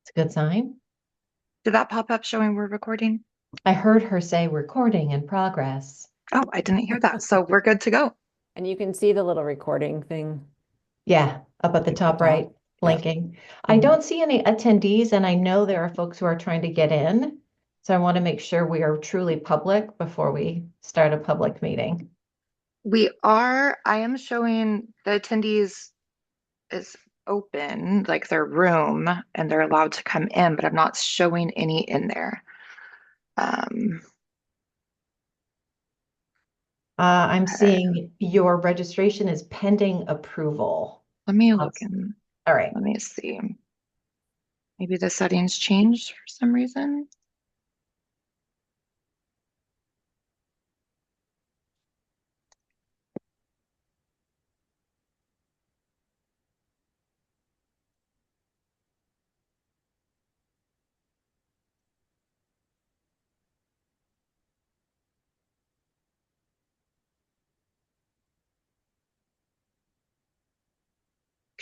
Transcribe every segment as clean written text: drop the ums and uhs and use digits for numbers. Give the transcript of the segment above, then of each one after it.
It's a good sign. Did that pop up showing we're recording? I heard her say recording in progress. Oh, I didn't hear that. So we're good to go. And you can see the little recording thing Yeah, up at the at the top right, top. Yep. blinking. I Mhm. don't see any attendees, and I know there are folks who are trying to get in. So I want to make sure we are truly public before we start a public meeting. I am showing the attendees is open, like their room, and they're allowed to come in, but I'm not showing any in there. Um, I'm seeing your registration is pending approval. Let me look Awesome. in, All right. let me see. Maybe the settings changed for some reason.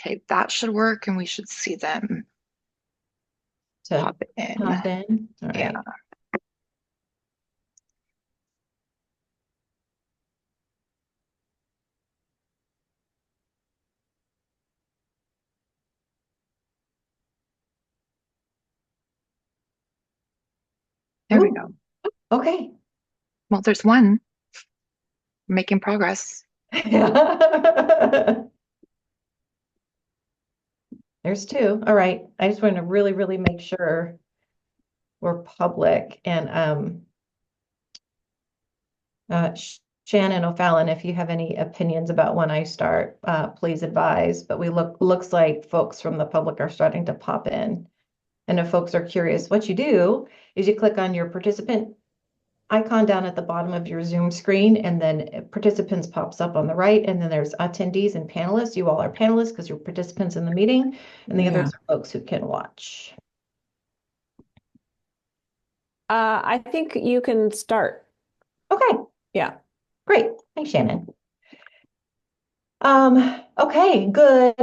Okay, that should work, and we should see them To pop in. pop in. All Yeah, right. there we Ooh, go. okay. Well, there's one making progress. There's two. All right. I just want to really, really make sure we're public. And Shannon O'Fallon, if you have any opinions about when I start, please advise. But we looks like folks from the public are starting to pop in. And if folks are curious, what you do is you click on your participant icon down at the bottom of your Zoom screen, and then participants pops up on the right, and then there's attendees and panelists. You all are panelists because you're participants in the meeting, and the Yeah. others are folks who can watch. I think you can start. Okay, Yeah. great. Thanks, Shannon. Okay, good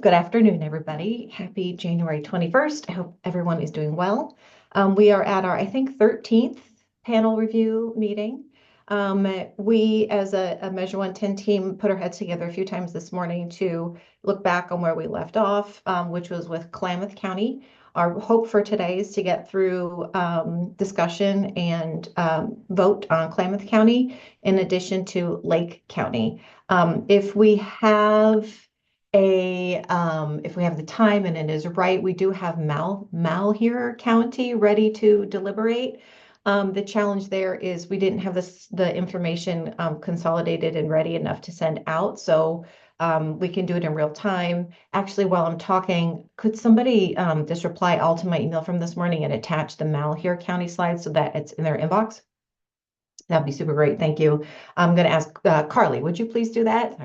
afternoon, everybody. Happy January 21st. I hope everyone is doing well. We are at our, I think, 13th panel review meeting. We, as a Measure 110 team, put our heads together a few times this morning to look back on where we left off, which was with Klamath County. Our hope for today is to get through discussion and vote on Klamath County in addition to Lake County. If we have if we have the time and it is right, we do have Malheur County ready to deliberate. The challenge there is we didn't have the information consolidated and ready enough to send out, so we can do it in real time. Actually, while I'm talking, could somebody just reply all to my email from this morning and attach the Malheur County slides so that it's in their inbox? That'd be super great. Thank you. I'm going to ask Carly, would you please do that?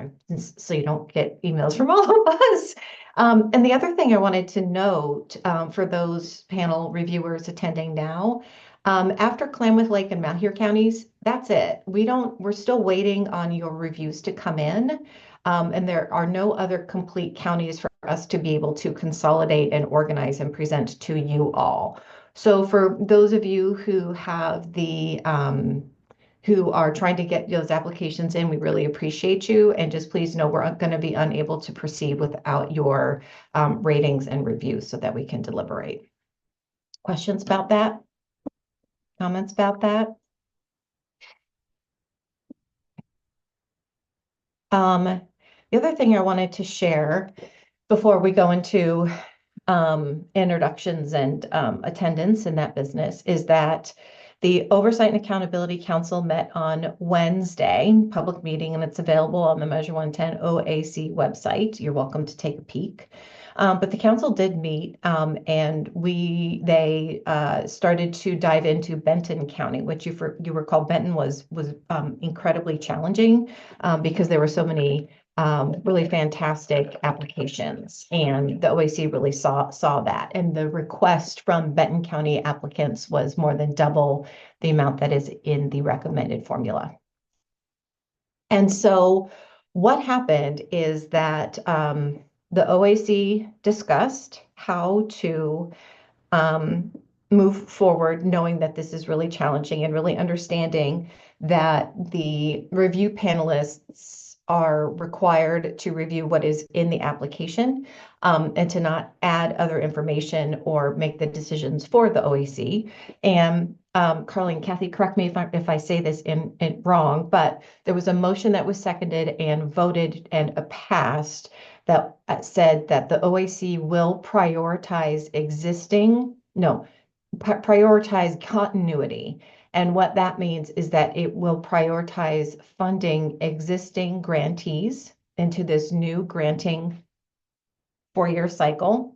So you don't get emails from all of us. And the other thing I wanted to note for those panel reviewers attending now, after Klamath Lake and Malheur counties, that's it. We're still waiting on your reviews to come in. And there are no other complete counties for us to be able to consolidate and organize and present to you all. So for those of you who have who are trying to get those applications in. We really appreciate you. And just please know we're going to be unable to proceed without your ratings and reviews so that we can deliberate. Questions about that? Comments about that? The other thing I wanted to share before we go into introductions and attendance in that business is that the Oversight and Accountability Council met on Wednesday, public meeting, and it's available on the Measure 110 OAC website. You're welcome to take a peek. But the council did meet, and they started to dive into Benton County, which you recall Benton was incredibly challenging because there were so many really fantastic applications, and the OAC really saw that. And the request from Benton County applicants was more than double the amount that is in the recommended formula. And so what happened is that the OAC discussed how to move forward, knowing that this is really challenging and really understanding that the review panelists are required to review what is in the application and to not add other information or make the decisions for the OAC. And Carly and Kathy, correct me if I say this in wrong, but there was a motion that was seconded and voted and passed that said that the OAC will prioritize prioritize continuity. And what that means is that it will prioritize funding existing grantees into this new granting 4-year cycle.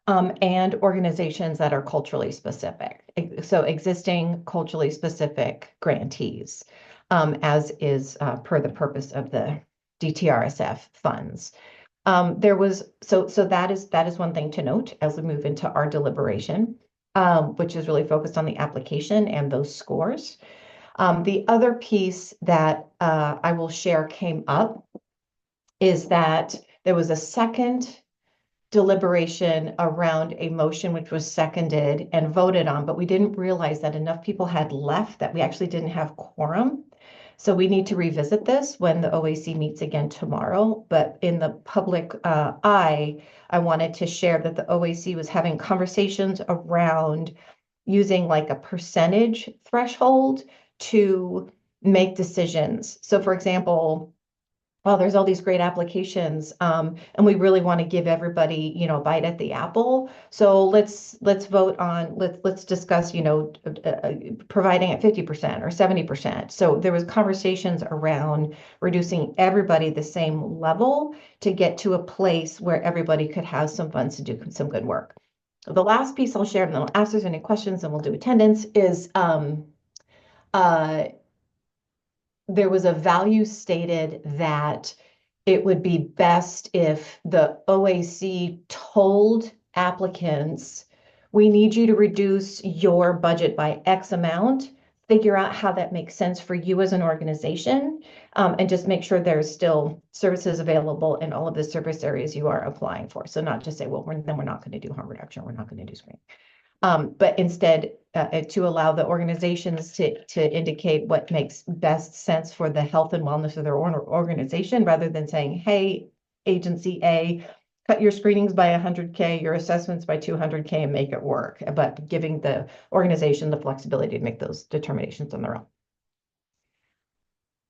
And organizations that are culturally specific. So existing culturally specific grantees, as is per the purpose of the DTRSF funds. So that is one thing to note as we move into our deliberation, which is really focused on the application and those scores. The other piece that I will share came up is that there was a second deliberation around a motion which was seconded and voted on, but we didn't realize that enough people had left that we actually didn't have quorum. So we need to revisit this when the OAC meets again tomorrow. But in the public eye, I wanted to share that the OAC was having conversations around using like a percentage threshold to make decisions. So for example, well, there's all these great applications, and we really want to give everybody, a bite at the apple. So let's vote on let's discuss, providing at 50% or 70%. So there was conversations around reducing everybody the same level to get to a place where everybody could have some funds to do some good work. The last piece I'll share, and then I'll ask if there's any questions, and we'll do attendance. Is there was a value stated that it would be best if the OAC told applicants, we need you to reduce your budget by X amount, figure out how that makes sense for you as an organization, and just make sure there's still services available in all of the service areas you are applying for. So not just say, well, then we're not going to do harm reduction, we're not going to do screening. But instead to allow the organizations to indicate what makes best sense for the health and wellness of their organization, rather than saying, hey, agency A, cut your screenings by 100K, your assessments by 200K and make it work, but giving the organization the flexibility to make those determinations on their own.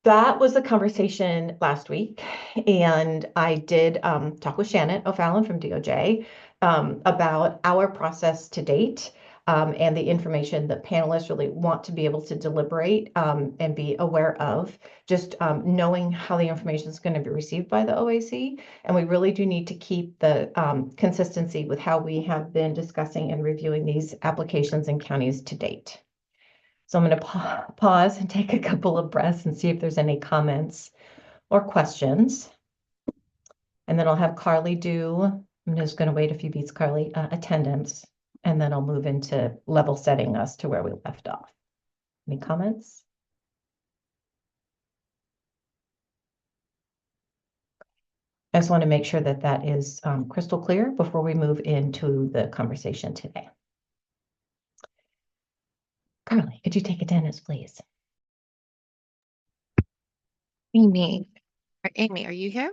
That was the conversation last week, and I did talk with Shannon O'Fallon from DOJ about our process to date and the information that panelists really want to be able to deliberate and be aware of, just knowing how the information is going to be received by the OAC. And we really do need to keep the consistency with how we have been discussing and reviewing these applications in counties to date. So I'm going to pause and take a couple of breaths and see if there's any comments or questions. And then I'll have Carly I'm just going to wait a few beats, Carly, attendance, and then I'll move into level setting us to where we left off. Any comments? I just want to make sure that that is crystal clear before we move into the conversation today. Carly, could you take attendance, please? Amy, are you here?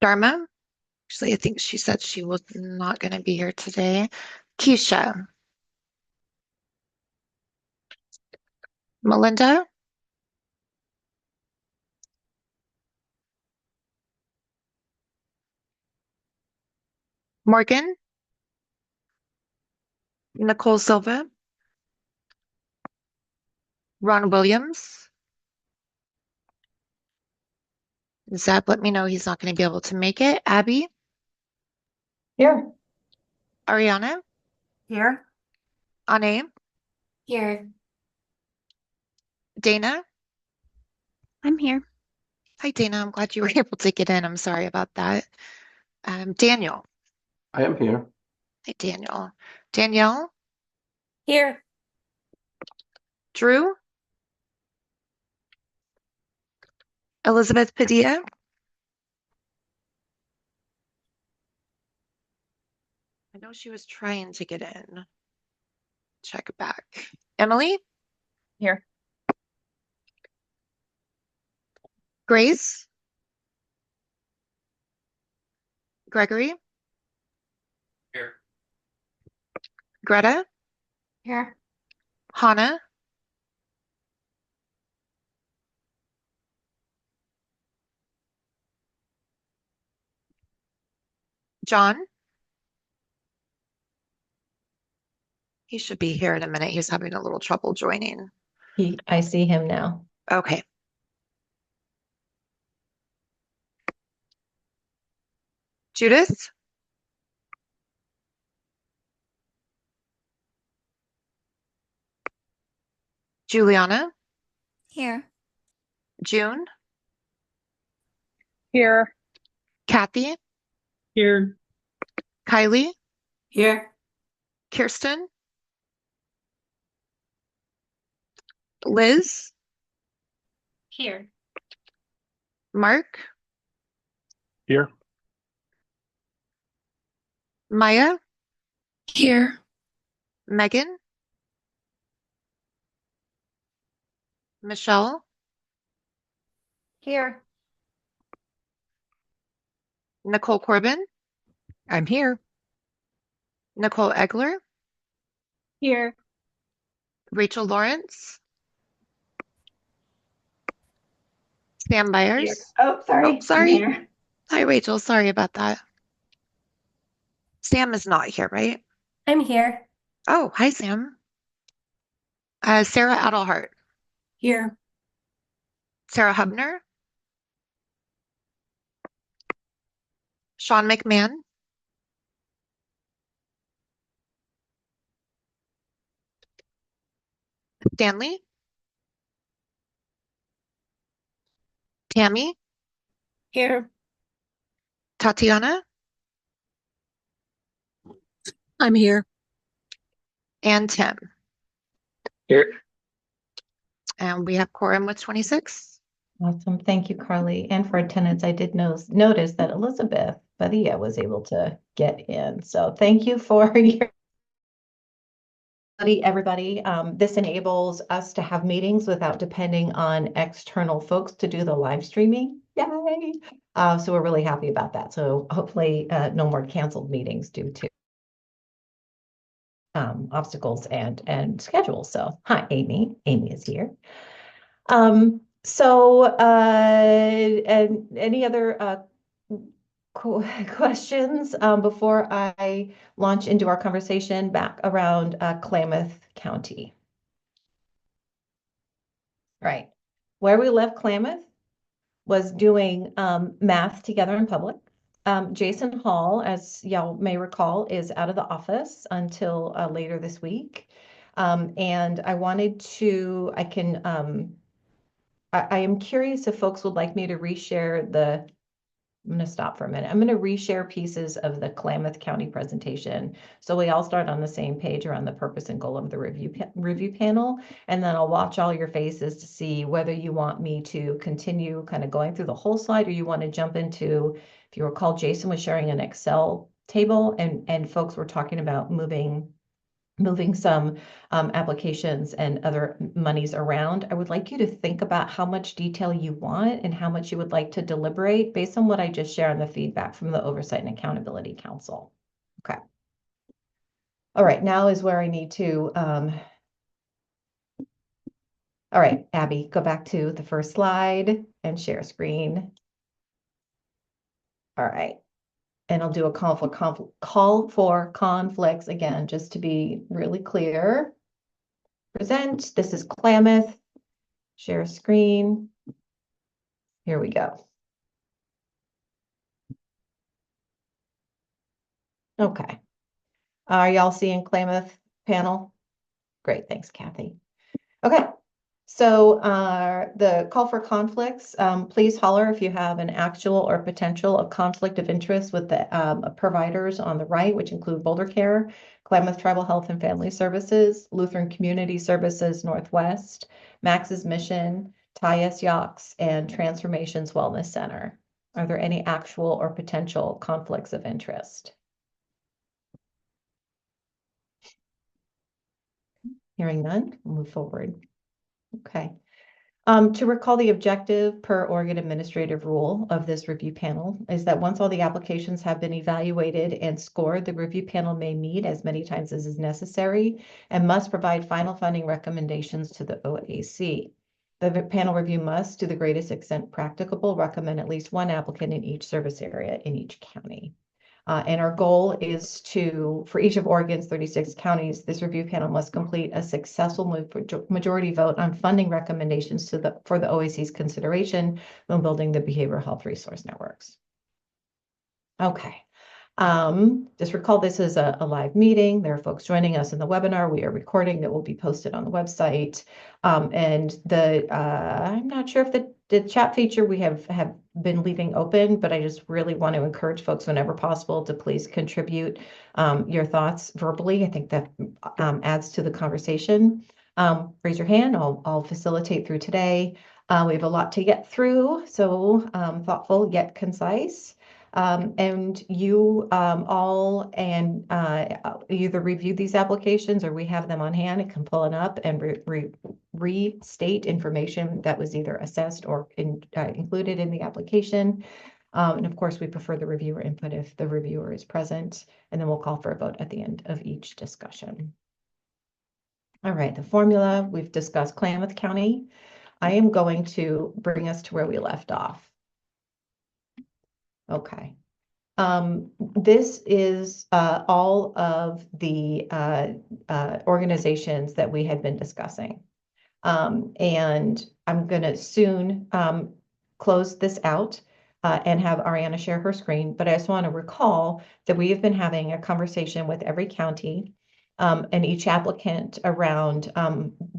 Dharma? Actually, I think she said she was not going to be here today. Keisha. Melinda? Morgan? Nicole Silva? Ron Williams? Zeb let me know he's not going to be able to make it. Abby? Here. Ariana? Here. Ane? Here. Dana? I'm here. Hi, Dana. I'm glad you were able to get in. I'm sorry about that. Daniel? I am here. Hi, Daniel. Danielle? Here. Drew? Elizabeth Padilla? know she was trying to get in. Check back. Emily? Here. Grace? Gregory? Here. Greta? Here. Hannah? John? He should be here in a minute. He's having a little trouble joining. I see him now. Okay. Judith? Juliana? Here. June? Here. Kathy? Here. Kylie? Here. Kirsten? Liz? Here. Mark? Here. Maya? Here. Megan? Michelle? Here. Nicole Corbin? I'm here. Nicole Egler? Here. Rachel Lawrence? Sam Byers? Oh, sorry. Oh, sorry. I'm here. Hi, Rachel. Sorry about that. Sam is not here, right? I'm here. Oh, hi, Sam. Sarah Adelhart. Here. Sarah Hubner. Sean McMahon. Stanley. Tammy. Here. Tatiana. I'm here. And Tim. Here. And we have quorum with 26. Awesome. Thank you, Carly. And for attendance, I did notice that Elizabeth Badia was able to get in. So thank you for your everybody. This enables us to have meetings without depending on external folks to do the live streaming. Yay! So we're really happy about that. So hopefully no more canceled meetings due to obstacles and schedules. So hi, Amy. Amy is here. And any other questions before I launch into our conversation back around Klamath County? Right. Where we left Klamath was doing math together in public. Jason Hall, as y'all may recall, is out of the office until later this week. And I wanted to, I am curious if folks would like me to reshare I'm going to stop for a minute. I'm going to reshare pieces of the Klamath County presentation. So we all start on the same page around the purpose and goal of the review panel. And then I'll watch all your faces to see whether you want me to continue kind of going through the whole slide, or you want to jump into, if you recall, Jason was sharing an Excel table and folks were talking about moving some applications and other monies around. I would like you to think about how much detail you want and how much you would like to deliberate based on what I just shared on the feedback from the Oversight and Accountability Council. Okay. All right, now is where I need to, all right, Abby, go back to the first slide and share screen. All right. And I'll do a call for conflicts again, just to be really clear. Present, this is Klamath, share screen. Here we go. Okay. Are y'all seeing Klamath panel? Great, thanks, Kathy. Okay. So the call for conflicts, please holler if you have an actual or potential of conflict of interest with the providers on the right, which include Boulder Care, Klamath Tribal Health and Family Services, Lutheran Community Services Northwest, Max's Mission, Tyus Yox, and Transformations Wellness Center. Are there any actual or potential conflicts of interest? Hearing none, we'll move forward. Okay. To recall the objective per Oregon administrative rule of this review panel is that once all the applications have been evaluated and scored, the review panel may meet as many times as is necessary and must provide final funding recommendations to the OAC. The panel review must, to the greatest extent practicable, recommend at least one applicant in each service area in each county. And our goal is to, for each of Oregon's 36 counties, this review panel must complete a successful majority vote on funding recommendations for the OAC's consideration when building the behavioral health resource networks. Okay. Just recall this is a live meeting. There are folks joining us in the webinar. We are recording that will be posted on the website. And I'm not sure if the chat feature we have been leaving open, but I just really want to encourage folks whenever possible to please contribute your thoughts verbally. I think that adds to the conversation. Raise your hand. I'll facilitate through today. We have a lot to get through, so thoughtful yet concise. And you all either review these applications or we have them on hand and can pull it up and restate information that was either assessed or included in the application. And of course, we prefer the reviewer input if the reviewer is present, and then we'll call for a vote at the end of each discussion. All right, the formula, we've discussed Klamath County. I am going to bring us to where we left off. Okay. This is all of the organizations that we had been discussing. And I'm going to soon close this out and have Ariana share her screen. But I just want to recall that we have been having a conversation with every county and each applicant around,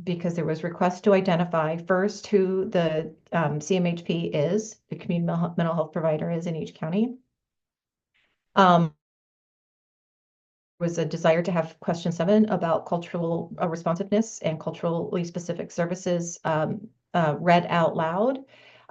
because there was requests to identify first who the CMHP is, the community mental health provider is in each county. Was a desire to have question 7 about cultural responsiveness and culturally specific services read out loud.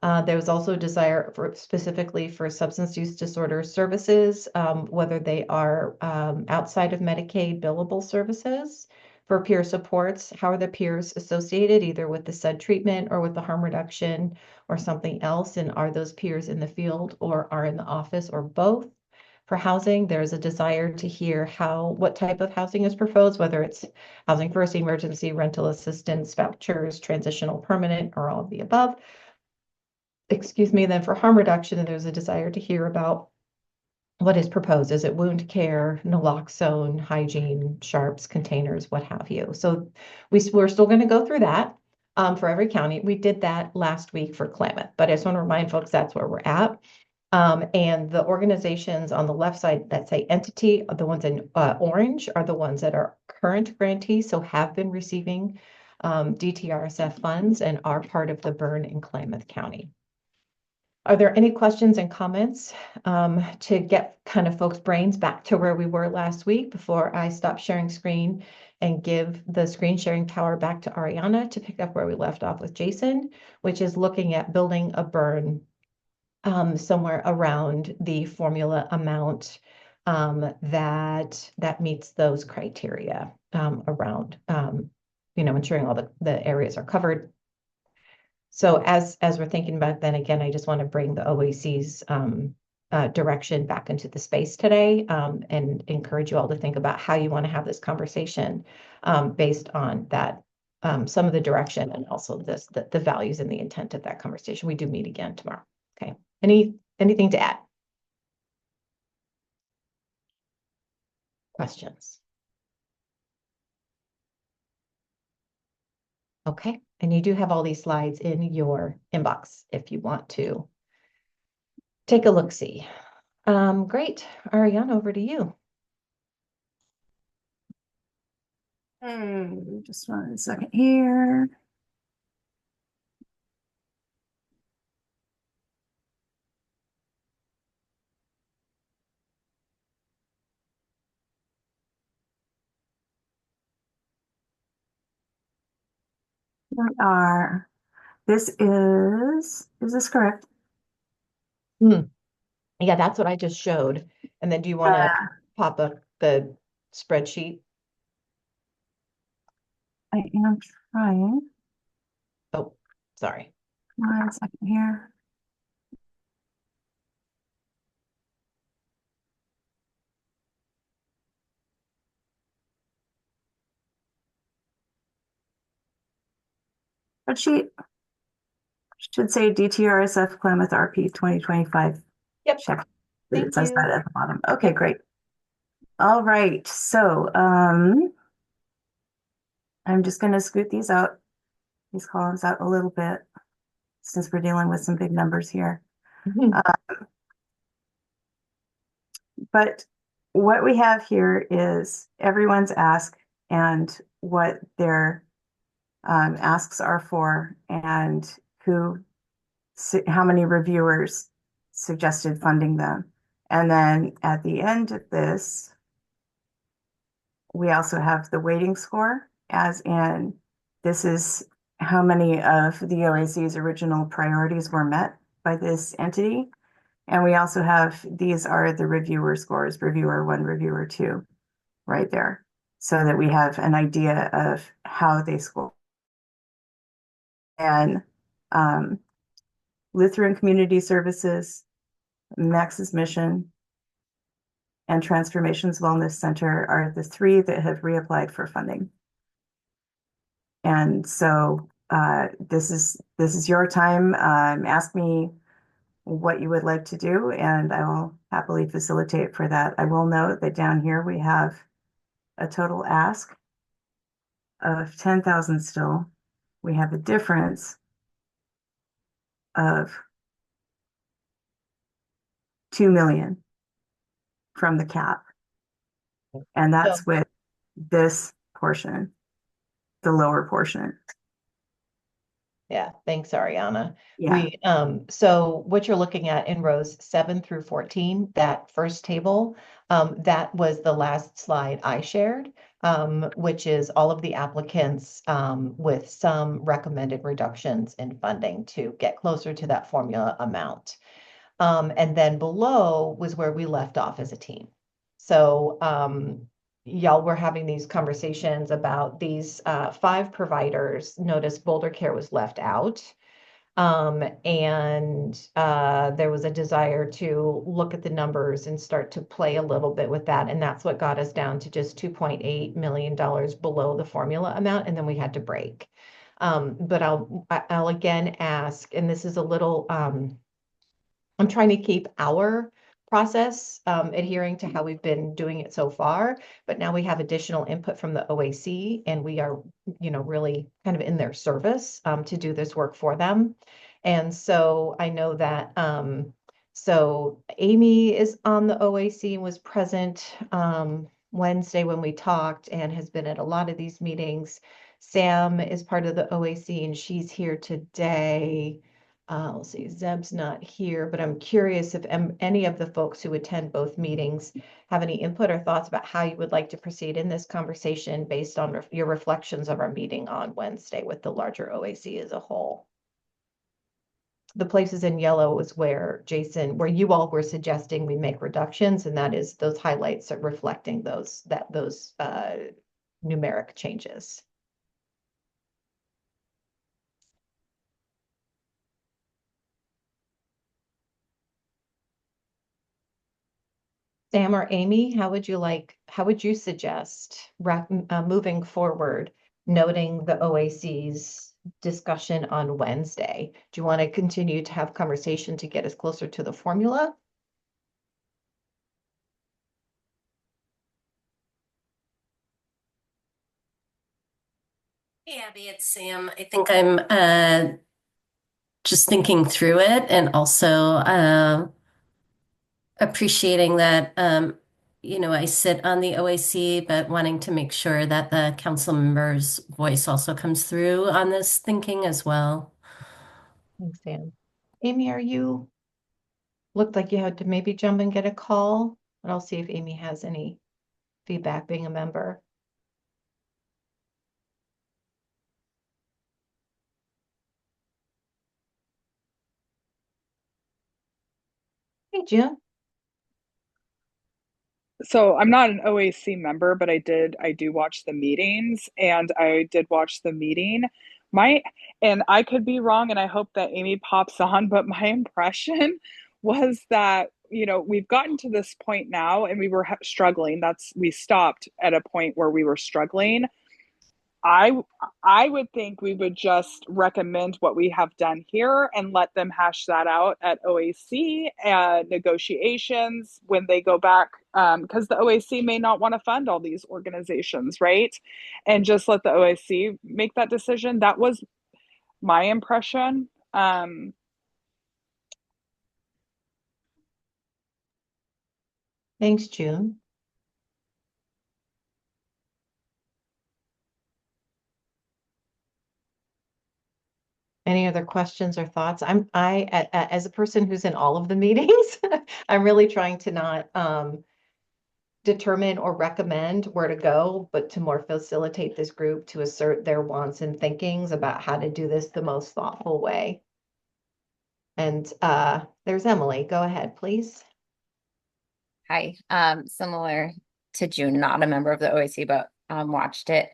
There was also a desire specifically for substance use disorder services, whether they are outside of Medicaid billable services. For peer supports, how are the peers associated either with the said treatment or with the harm reduction or something else? And are those peers in the field or are in the office or both? For housing, there's a desire to hear what type of housing is proposed, whether it's housing first, emergency, rental assistance, vouchers, transitional, permanent, or all of the above. Excuse me, then for harm reduction, there's a desire to hear about what is proposed. Is it wound care, naloxone, hygiene, sharps, containers, what have you? So we're still going to go through that for every county. We did that last week for Klamath, but I just want to remind folks that's where we're at. And the organizations on the left side that say entity, the ones in orange are the ones that are current grantees, so have been receiving DTRSF funds and are part of the burn in Klamath County. Are there any questions and comments to get kind of folks' brains back to where we were last week before I stop sharing screen and give the screen sharing power back to Ariana to pick up where we left off with Jason, which is looking at building a burn somewhere around the formula amount that meets those criteria around ensuring all the areas are covered. So as we're thinking about then again, I just want to bring the OAC's direction back into the space today and encourage you all to think about how you want to have this conversation based on that some of the direction and also the values and the intent of that conversation. We do meet again tomorrow. Okay. Anything to add? Questions? Okay, and you do have all these slides in your inbox if you want to take a look-see. Great. Ariana, over to you. Just 1 second here. This is this correct? Yeah, that's what I just showed. And then do you want to pop up the spreadsheet? I am trying. Oh, sorry. 1 second here. But she should say DTRSF Klamath RP 2025. Yep. Check. Thank It says you. that at the bottom. Okay, great. All right. So I'm just going to scoot these columns out a little bit since we're dealing with some big numbers here. But what we have here is everyone's ask and what their asks are for, and how many reviewers suggested funding them. And then at the end of this, we also have the weighting score, as in this is how many of the OAC's original priorities were met by this entity. And we also have, these are the reviewer scores, reviewer 1, reviewer 2, right there, so that we have an idea of how they score. And Lutheran Community Services, Max's Mission, and Transformations Wellness Center are the 3 that have reapplied for funding. And so this is your time. Ask me what you would like to do, and I will happily facilitate for that. I will note that down here we have a total ask of 10,000 still. We have a difference of 2 million from the cap. And that's with this portion, the lower portion. Yeah, thanks, Ariana. Yeah. So what you're looking at in rows 7 through 14, that first table, that was the last slide I shared, which is all of the applicants with some recommended reductions in funding to get closer to that formula amount. And then below was where we left off as a team. So y'all were having these conversations about these 5 providers. Notice Boulder Care was left out. And there was a desire to look at the numbers and start to play a little bit with that. And that's what got us down to just $2.8 million below the formula amount. And then we had to break. But I'll again ask, and this is a little, I'm trying to keep our process adhering to how we've been doing it so far, but now we have additional input from the OAC, and we are, really kind of in their service to do this work for them. And so I know that, so Amy is on the OAC and was present Wednesday when we talked and has been at a lot of these meetings. Sam is part of the OAC and she's here today. Let's see, Zeb's not here, but I'm curious if any of the folks who attend both meetings have any input or thoughts about how you would like to proceed in this conversation based on your reflections of our meeting on Wednesday with the larger OAC as a whole. The places in yellow is where Jason, where you all were suggesting we make reductions, and that is those highlights are reflecting those numeric changes. Sam or Amy, how would you suggest moving forward, noting the OAC's discussion on Wednesday? Do you want to continue to have conversation to get us closer to the formula? Hey, Abby, it's Sam. I think I'm just thinking through it and also appreciating that I sit on the OAC, but wanting to make sure that the council member's voice also comes through on this thinking as well. Thanks, Sam. Amy, looked like you had to maybe jump and get a call, but I'll see if Amy has any feedback being a member. Hey, June. So I'm not an OAC member, but I do watch the meetings, and I did watch the meeting. My and I could be wrong, and I hope that Amy pops on, but my impression was that, we've gotten to this point now and we were struggling. We stopped at a point where we were struggling. I I would think we would just recommend what we have done here and let them hash that out at OAC and negotiations when they go back, because the OAC may not want to fund all these organizations, right? And just let the OAC make that decision. That was my impression. Thanks, June. Any other questions or thoughts? As a person who's in all of the meetings, I'm really trying to not determine or recommend where to go, but to more facilitate this group to assert their wants and thinkings about how to do this the most thoughtful way. And there's Emily. Go ahead, please. Hi, similar to June, not a member of the OAC, but watched it.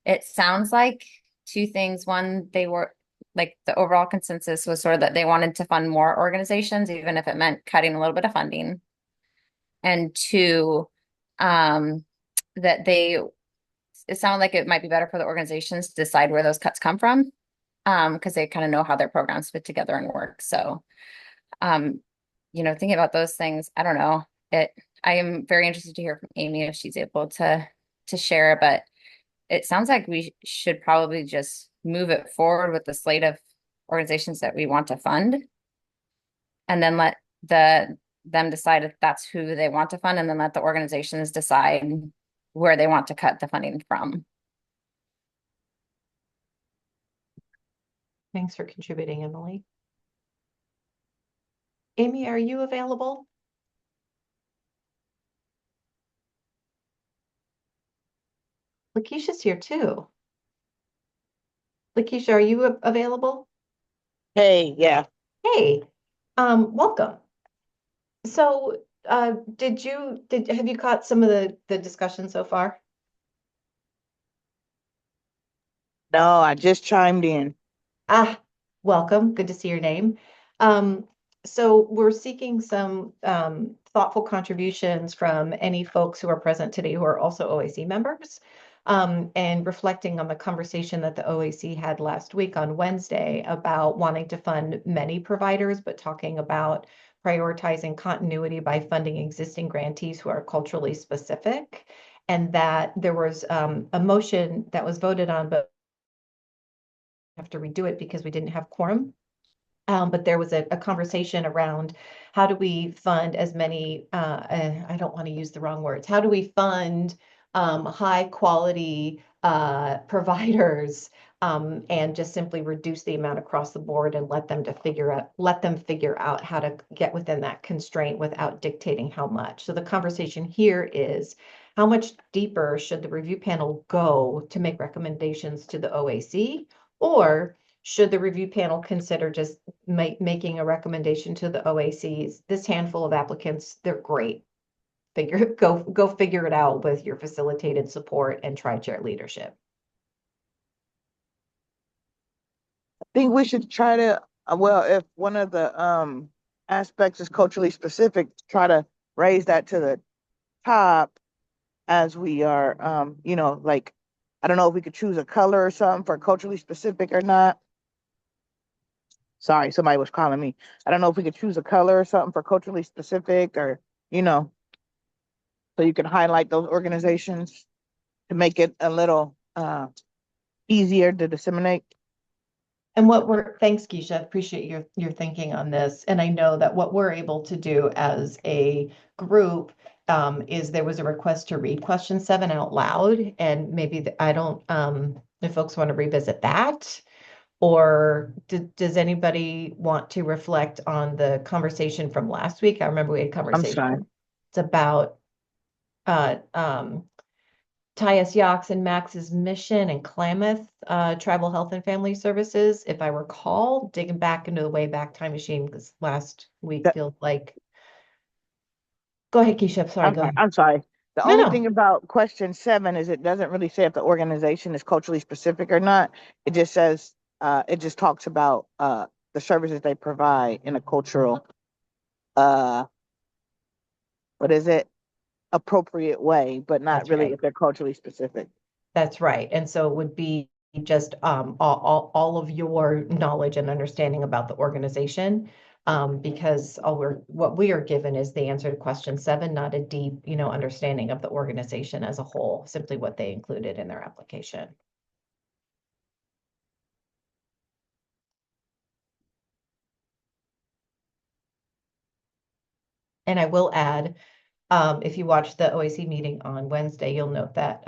It sounds like two things. One, they were like the overall consensus was sort of that they wanted to fund more organizations, even if it meant cutting a little bit of funding. And two, that it sounded like it might be better for the organizations to decide where those cuts come from, because they kind of know how their programs fit together and work. So, thinking about those things, I don't know. I am very interested to hear from Amy if she's able to share, but it sounds like we should probably just move it forward with the slate of organizations that we want to fund, and then let them decide if that's who they want to fund, and then let the organizations decide where they want to cut the funding from. Thanks for contributing, Emily. Amy, are you available? Lakeisha's here too. Lakeisha, are you available? Hey, yeah. Hey, welcome. So, have you caught some of the discussion so far? No, I just chimed in. Welcome. Good to see your name. So we're seeking some thoughtful contributions from any folks who are present today who are also OAC members, and reflecting on the conversation that the OAC had last week on Wednesday about wanting to fund many providers, but talking about prioritizing continuity by funding existing grantees who are culturally specific, and that there was a motion that was voted on, but have to redo it because we didn't have quorum. But there was a conversation around how do we fund as many, I don't want to use the wrong words, how do we fund high quality providers, and just simply reduce the amount across the board and let them figure out how to get within that constraint without dictating how much. So the conversation here is how much deeper should the review panel go to make recommendations to the OAC, or should the review panel consider just making a recommendation to the OACs? This handful of applicants, they're great. Go figure it out with your facilitated support and tri-chair leadership. I think we should try to, well, if one of the aspects is culturally specific, try to raise that to the top as we are, like, I don't know if we could choose a color or something for culturally specific or not. Sorry, somebody was calling me. I don't know if we could choose a color or something for culturally specific, or, so you can highlight those organizations to make it a little easier to disseminate. And thanks, Keisha, appreciate your thinking on this. And I know that what we're able to do as a group is there was a request to read question 7 out loud, and maybe if folks want to revisit that, or does anybody want to reflect on the conversation from last week? I remember we had a conversation. I'm sorry. It's about Tyus Yox and Max's mission in Klamath Tribal Health and Family Services, if I recall, digging back into the Wayback Time Machine, because last week feels like. Go ahead, Keisha. Sorry, go ahead. I'm sorry. The No, only no. thing about question 7 is it doesn't really say if the organization is culturally specific or not. It just says, it just talks about the services they provide in a cultural, what is it? Appropriate way, but not That's really right. if they're culturally specific. That's right. And so it would be just all of your knowledge and understanding about the organization. Because what we are given is the answer to question 7, not a deep, understanding of the organization as a whole, simply what they included in their application. And I will add, if you watch the OAC meeting on Wednesday, you'll note that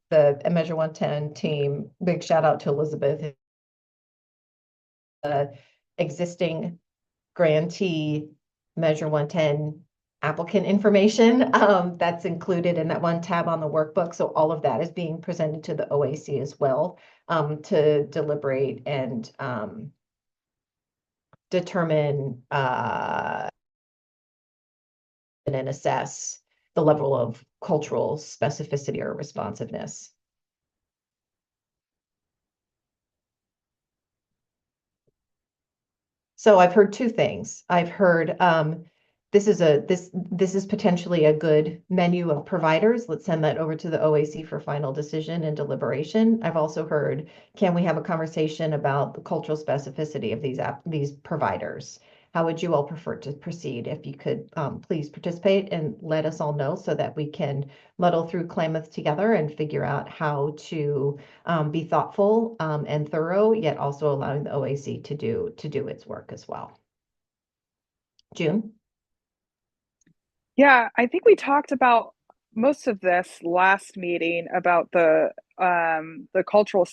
the Measure 110 team, big shout out to Elizabeth, existing grantee Measure 110 applicant information that's included in that one tab on the workbook. So all of that is being presented to the OAC as well, to deliberate and determine and assess the level of cultural specificity or responsiveness. So I've heard two things. I've heard this is potentially a good menu of providers. Let's send that over to the OAC for final decision and deliberation. I've also heard, can we have a conversation about the cultural specificity of these providers? How would you all prefer to proceed? If you could please participate and let us all know so that we can muddle through Klamath together and figure out how to be thoughtful and thorough, yet also allowing the OAC to do its work as well. June? Yeah, I think we talked about most of this last meeting about the cultural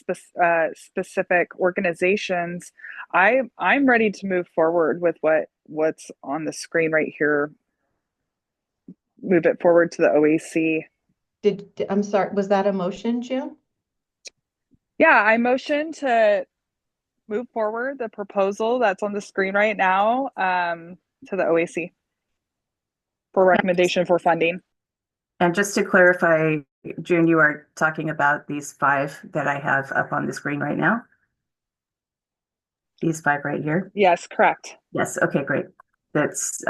specific organizations. I'm ready to move forward with what's on the screen right here. Move it forward to the OAC. I'm sorry, was that a motion, June? Yeah, I motion to move forward the proposal that's on the screen right now to the OAC for recommendation for funding. And just to clarify, June, you are talking about these 5 that I have up on the screen right now? These 5 right here? Yes, correct. Yes, okay, great. That's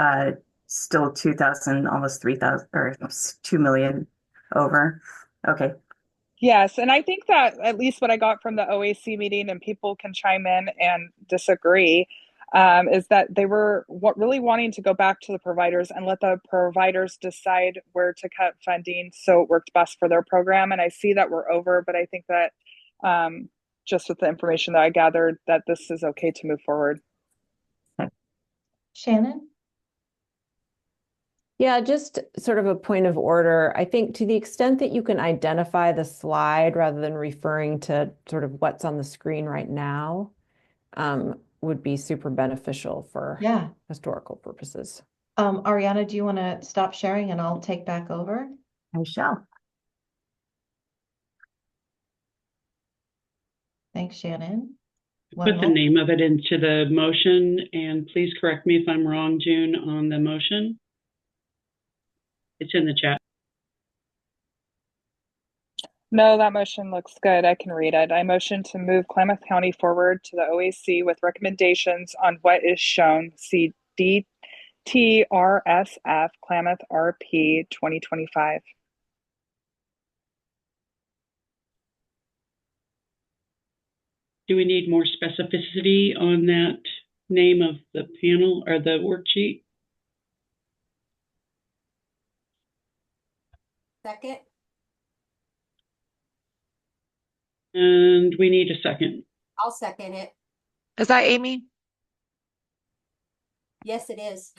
still 2,000, almost 3,000, or 2 million over. Okay. Yes, and I think that at least what I got from the OAC meeting, and people can chime in and disagree, is that they were really wanting to go back to the providers and let the providers decide where to cut funding so it worked best for their program. And I see that we're over, but I think that just with the information that I gathered, that this is okay to move forward. Shannon? Yeah, just sort of a point of order. I think to the extent that you can identify the slide rather than referring to sort of what's on the screen right now, would be super beneficial for historical purposes. Ariana, do you want to stop sharing and I'll take back over? I shall. Thanks, Shannon. Put the name of it into the motion, and please correct me if I'm wrong, June, on the motion. It's in the chat. No, that motion looks good. I can read it. I motion to move Klamath County forward to the OAC with recommendations on what is shown. See DTRSF Klamath RP 2025. Do we need more specificity on that name of the panel or the worksheet? Second. And we need a second. I'll second it. Is that Amy? Yes, it is.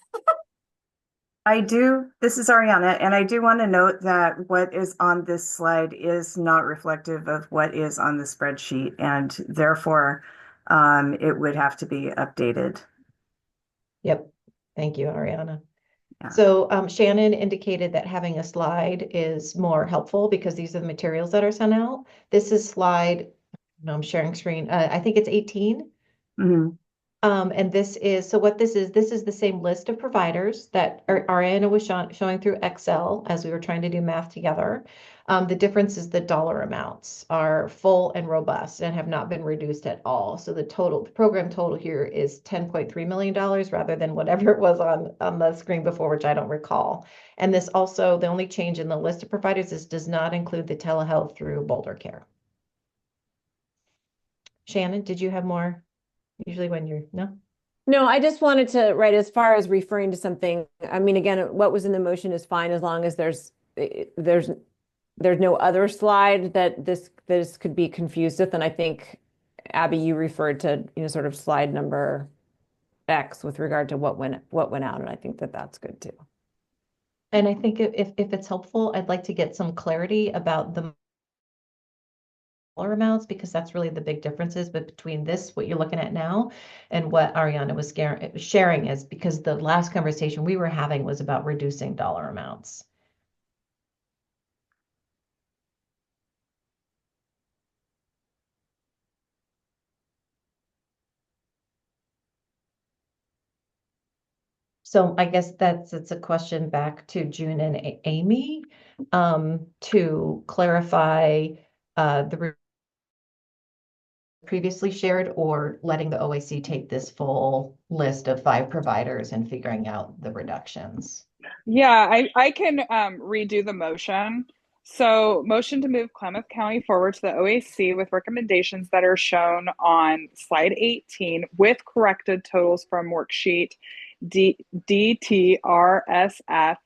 This is Ariana, and I do want to note that what is on this slide is not reflective of what is on the spreadsheet, and therefore it would have to be updated. Yep. Thank you, Ariana. Yeah. So Shannon indicated that having a slide is more helpful because these are the materials that are sent out. This is slide, no, I'm sharing screen. I think it's 18. Mm-hmm. And this is, so what this is the same list of providers that Ariana was showing through Excel as we were trying to do math together. The difference is the dollar amounts are full and robust and have not been reduced at all. So the program total here is $10.3 million rather than whatever it was on the screen before, which I don't recall. And this also, the only change in the list of providers is does not include the telehealth through Boulder Care. Shannon, did you have more? Usually when you're, no? No, I just wanted to, right, as far as referring to something, I mean, again, what was in the motion is fine as long as there's no other slide that this could be confused with. And I think, Abby, you referred to, sort of slide number X with regard to what went out. And I think that that's good too. And I think if it's helpful, I'd like to get some clarity about the dollar amounts, because that's really the big differences between this, what you're looking at now, and what Ariana was sharing is because the last conversation we were having was about reducing dollar amounts. So I guess it's a question back to June and Amy to clarify the previously shared, or letting the OAC take this full list of 5 providers and figuring out the reductions. Yeah, I can redo the motion. So motion to move Klamath County forward to the OAC with recommendations that are shown on slide 18 with corrected totals from worksheet DTRSF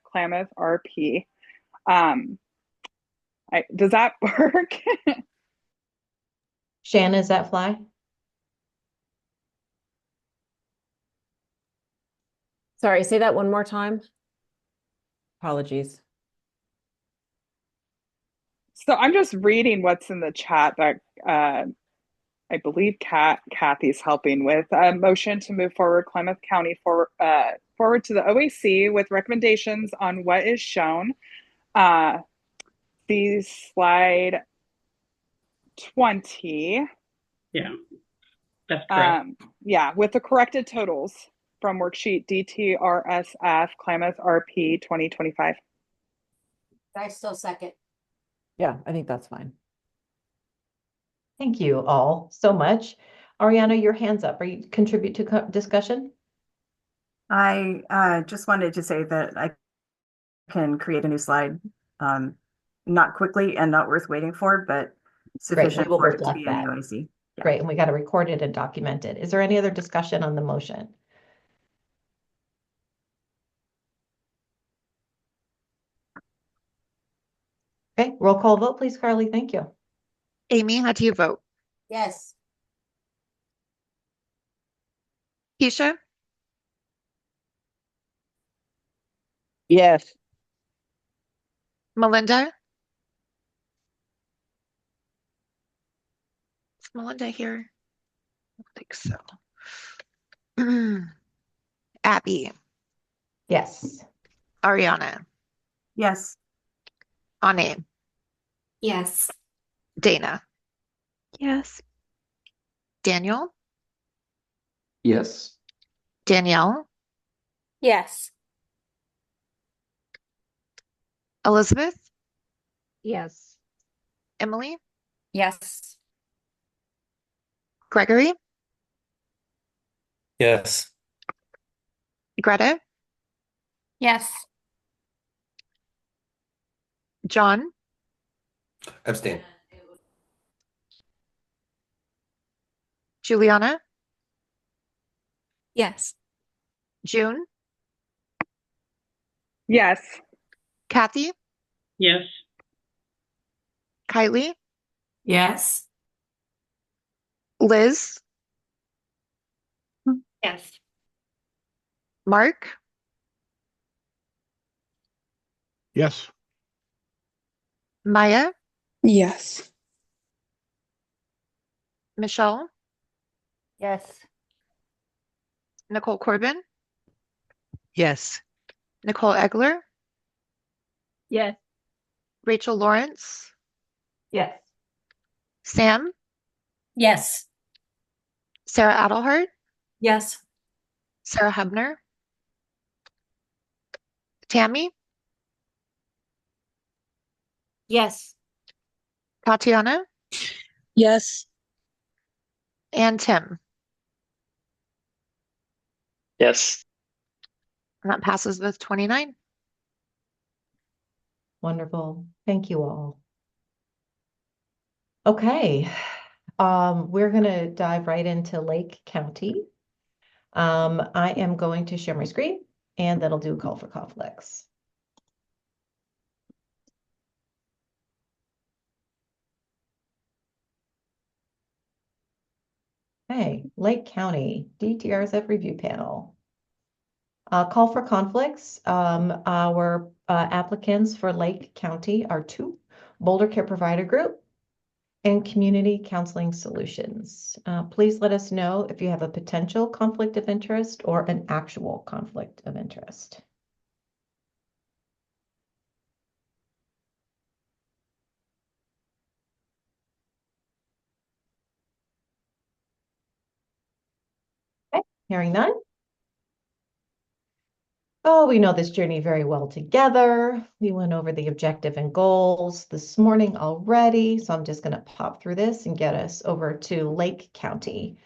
Klamath RP. Does that work? Shannon, is that fly? Sorry, say that one more time. Apologies. So I'm just reading what's in the chat that I believe Kathy's helping with. A motion to move forward Klamath County forward to the OAC with recommendations on what is shown. The slide 20. Yeah, that's correct. Yeah, with the corrected totals from worksheet DTRSF Klamath RP 2025. I still second. Yeah, I think that's fine. Thank you all so much. Ariana, your hand's up. Are you contribute to discussion? I just wanted to say that I can create a new slide, not quickly and not worth waiting for, but sufficient will for it to reflect be in that. the OAC. Yeah. Great, and we got to record it and document it. Is there any other discussion on the motion? Okay, roll call vote, please, Carly. Thank you. Amy, how do you vote? Yes. Keisha? Yes. Melinda? Is Melinda here? I don't think so. Abby? Yes. Ariana? Yes. Ane? Yes. Dana? Yes. Daniel? Yes. Danielle? Yes. Elizabeth? Yes. Emily? Yes. Gregory? Yes. Greta? Yes. John? Abstain. Juliana? Yes. June? Yes. Kathy? Yes. Kylie? Yes. Liz? Yes. Mark? Yes. Maya? Yes. Michelle? Yes. Nicole Corbin? Yes. Nicole Egler? Yes. Rachel Lawrence? Yes. Sam? Yes. Sarah Adelhart? Yes. Sarah Hebner, Tammy, Yes. Tatiana, Yes. and Tim. Yes. And that passes with 29. Wonderful. Thank you all. Okay. We're going to dive right into Lake County. I am going to share my screen and that'll do a call for conflicts. Okay, Lake County DTRSF review panel. Call for conflicts. Our applicants for Lake County are 2, Boulder Care Provider Group and Community Counseling Solutions. Please let us know if you have a potential conflict of interest or an actual conflict of interest. Okay, hearing none. Oh, we know this journey very well together. We went over the objective and goals this morning already, so I'm just going to pop through this and get us over to Lake County.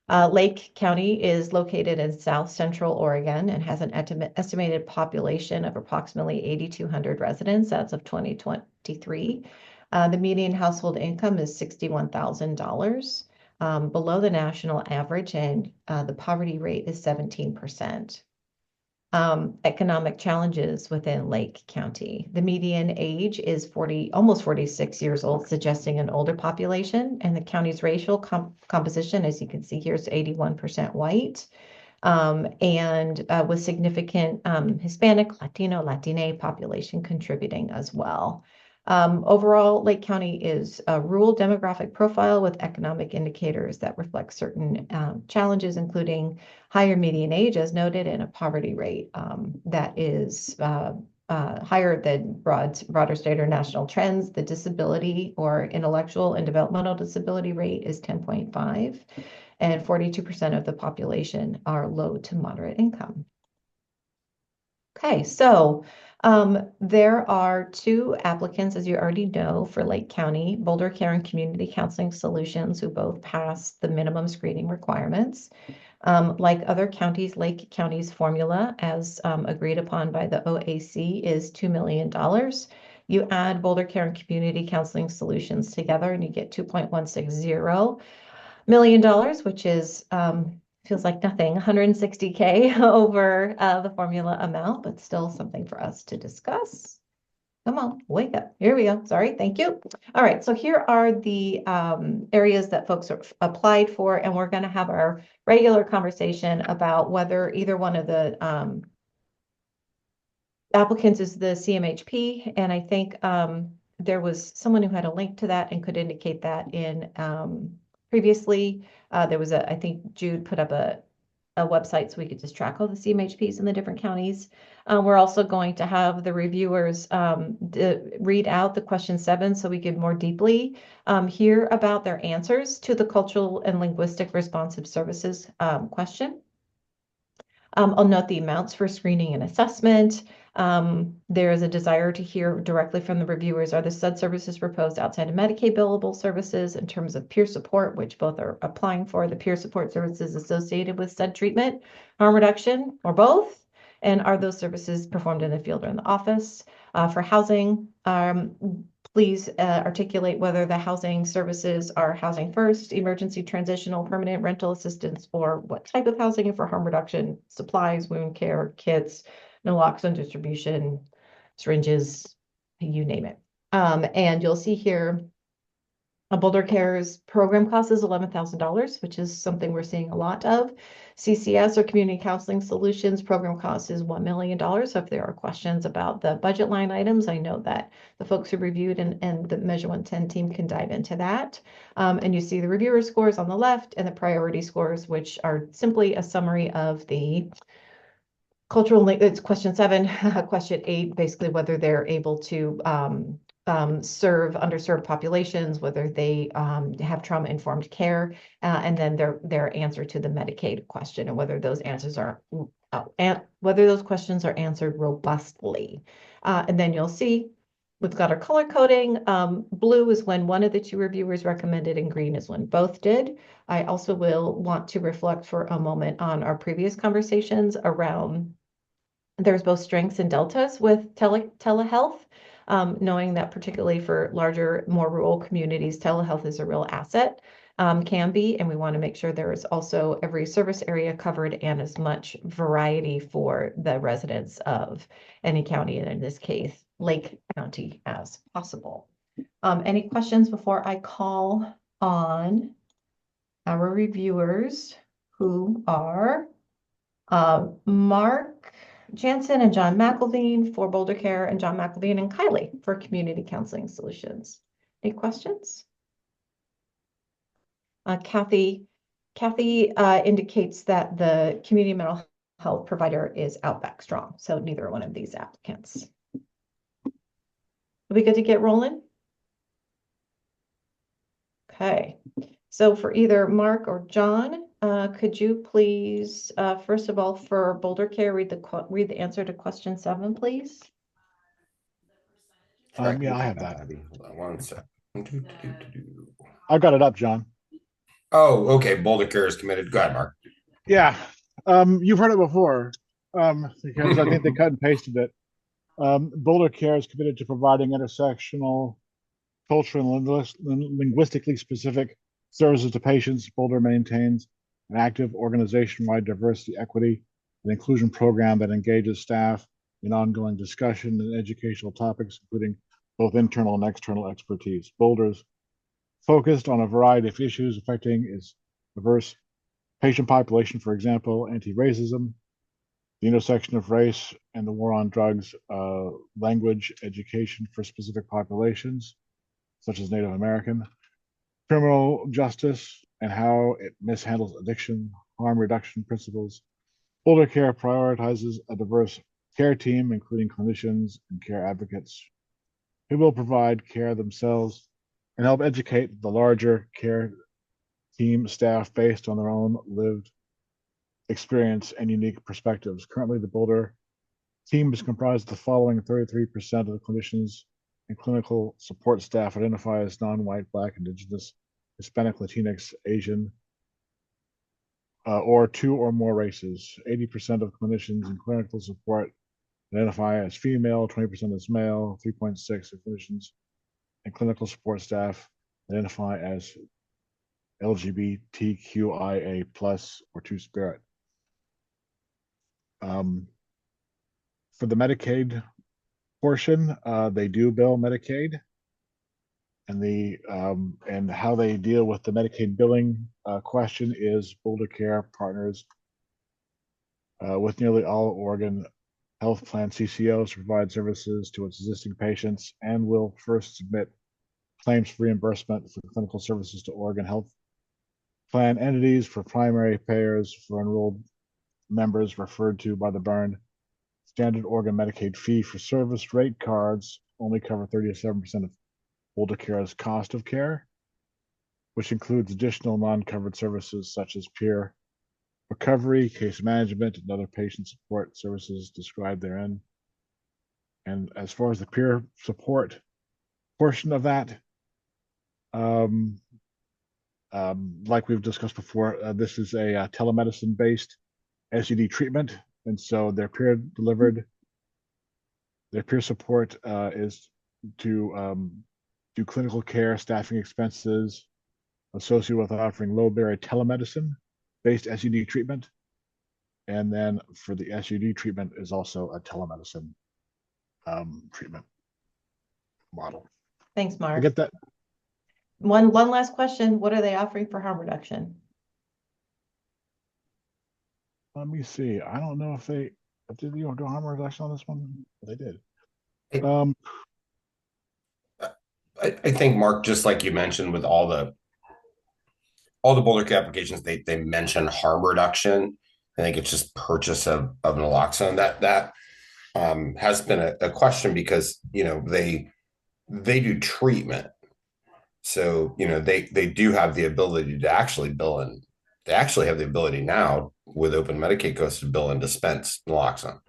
Lake County is located in South Central Oregon and has an estimated population of approximately 8,200 residents as of 2023. The median household income is $61,000, below the national average, and the poverty rate is 17%. Economic challenges within Lake County. The median age is almost 46 years old, suggesting an older population, and the county's racial composition, as you can see here, is 81% white, and with significant Hispanic, Latino, Latine population contributing as well. Overall, Lake County is a rural demographic profile with economic indicators that reflect certain challenges, including higher median age, as noted, and a poverty rate that is higher than broader state or national trends. The disability or intellectual and developmental disability rate is 10.5, and 42% of the population are low to moderate income. Okay, so there are 2 applicants, as you already know, for Lake County, Boulder Care and Community Counseling Solutions, who both passed the minimum screening requirements. Like other counties, Lake County's formula, as agreed upon by the OAC, is $2 million. You add Boulder Care and Community Counseling Solutions together, and you get $2.160 million, which is feels like nothing, 160K over the formula amount, but still something for us to discuss. Come on, wake up. Here we go. Sorry, thank you. All right, so here are the areas that folks are applied for, and we're going to have our regular conversation about whether either one of the applicants is the CMHP, and I think there was someone who had a link to that and could indicate that in previously. There was I think Jude put up a website so we could just track all the CMHPs in the different counties. We're also going to have the reviewers read out the question 7 so we can more deeply hear about their answers to the cultural and linguistic responsive services question. I'll note the amounts for screening and assessment. There is a desire to hear directly from the reviewers. Are the SUD services proposed outside of Medicaid billable services in terms of peer support, which both are applying for, the peer support services associated with SUD treatment, harm reduction, or both? And are those services performed in the field or in the office? For housing, please articulate whether the housing services are housing first, emergency, transitional, permanent rental assistance, or what type of housing, and for harm reduction, supplies, wound care, kits, naloxone distribution, syringes, you name it. And you'll see here, Boulder Care's program cost is $11,000, which is something we're seeing a lot of. CCS, or Community Counseling Solutions, program cost is $1 million. So if there are questions about the budget line items, I know that the folks who reviewed and the Measure 110 team can dive into that. And you see the reviewer scores on the left and the priority scores, which are simply a summary of the cultural, it's question 7, question 8, basically whether they're able to serve underserved populations, whether they have trauma-informed care, and then their answer to the Medicaid question, and whether those answers are whether those questions are answered robustly. And then you'll see we've got our color coding. Blue is when one of the two reviewers recommended, and green is when both did. I also will want to reflect for a moment on our previous conversations around there's both strengths and deltas with telehealth, knowing that particularly for larger, more rural communities, telehealth is a real asset, can be, and we want to make sure there is also every service area covered and as much variety for the residents of any county, and in this case, Lake County, as possible. Any questions before I call on our reviewers, who are Mark Jansen and John McElveen for Boulder Care, and John McElveen and Kylie for Community Counseling Solutions. Any questions? Kathy indicates that the community mental health provider is Outback Strong, so neither one of these applicants. Are we good to get rolling? Okay, so for either Mark or John, could you please, first of all, for Boulder Care, read the answer to question 7, please? Yeah, I have that. Hold on one second. I've got it up, John. Oh, okay. Boulder Care is committed. Go ahead, Mark. Yeah. You've heard it before, because I think they cut and pasted it. Boulder Care is committed to providing intersectional, cultural, and linguistically specific services to patients. Boulder maintains an active organization-wide diversity, equity, and inclusion program that engages staff in ongoing discussion and educational topics, including both internal and external expertise. Boulder's focused on a variety of issues affecting its diverse patient population, for example, anti-racism, the intersection of race and the war on drugs, language education for specific populations, such as Native American, criminal justice, and how it mishandles addiction, harm reduction principles. Boulder Care prioritizes a diverse care team, including clinicians and care advocates, who will provide care themselves and help educate the larger care team staff based on their own lived experience and unique perspectives. Currently, the Boulder team is comprised of the following: 33% of the clinicians and clinical support staff identify as non-white, Black, Indigenous, Hispanic, Latinx, Asian, or 2 or more races. 80% of clinicians and clinical support identify as female, 20% as male, 3.6% of clinicians and clinical support staff identify as LGBTQIA+ or Two-Spirit. For the Medicaid portion, they do bill Medicaid, and how they deal with the Medicaid billing question is Boulder Care partners with nearly all Oregon health plan CCOs to provide services to its existing patients, and will first submit claims for reimbursement for clinical services to Oregon health plan entities for primary payers for enrolled members referred to by the burn. Standard Oregon Medicaid fee for service rate cards only cover 37% of Boulder Care's cost of care, which includes additional non-covered services such as peer recovery, case management, and other patient support services described therein. And as far as the peer support portion of that, like we've discussed before, this is a telemedicine-based SUD treatment, and so their peer support is to do clinical care, staffing expenses associated with offering low-barrier telemedicine-based SUD treatment, and then for the SUD treatment is also a telemedicine treatment model. Thanks, Mark. I get that. One last question. What are they offering for harm reduction? Let me see. I don't know if they did do harm reduction on this one. They did. I think, Mark, just like you mentioned with all the Boulder Care applications, they mention harm reduction. I think it's just purchase of naloxone that has been a question, because they they do treatment. So, they do have the ability to actually bill, and they actually have the ability now with Open Medicaid codes to bill and dispense naloxone.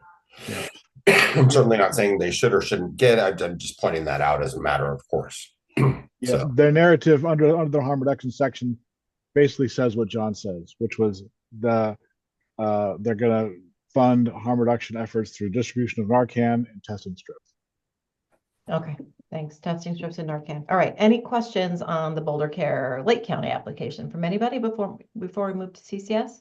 Yeah. I'm certainly not saying they should or shouldn't get it. I'm just pointing that out as a matter of course. Yeah, So, their narrative under the harm reduction section basically says what John says, which was they're going to fund harm reduction efforts through distribution of Narcan and testing strips. Okay, thanks. Testing strips and Narcan. All right. Any questions on the Boulder Care Lake County application from anybody before we move to CCS?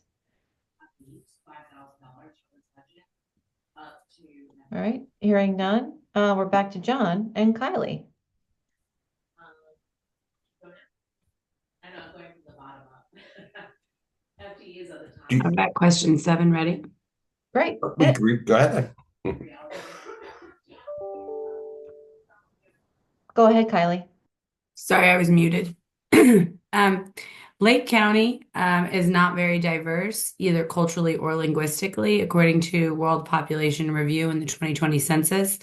All right, hearing none. We're back to John and Kylie. I've got question 7 ready. Great. Go ahead. Go ahead, Kylie. Sorry, I was muted. Lake County is not very diverse, either culturally or linguistically, according to World Population Review in the 2020 census.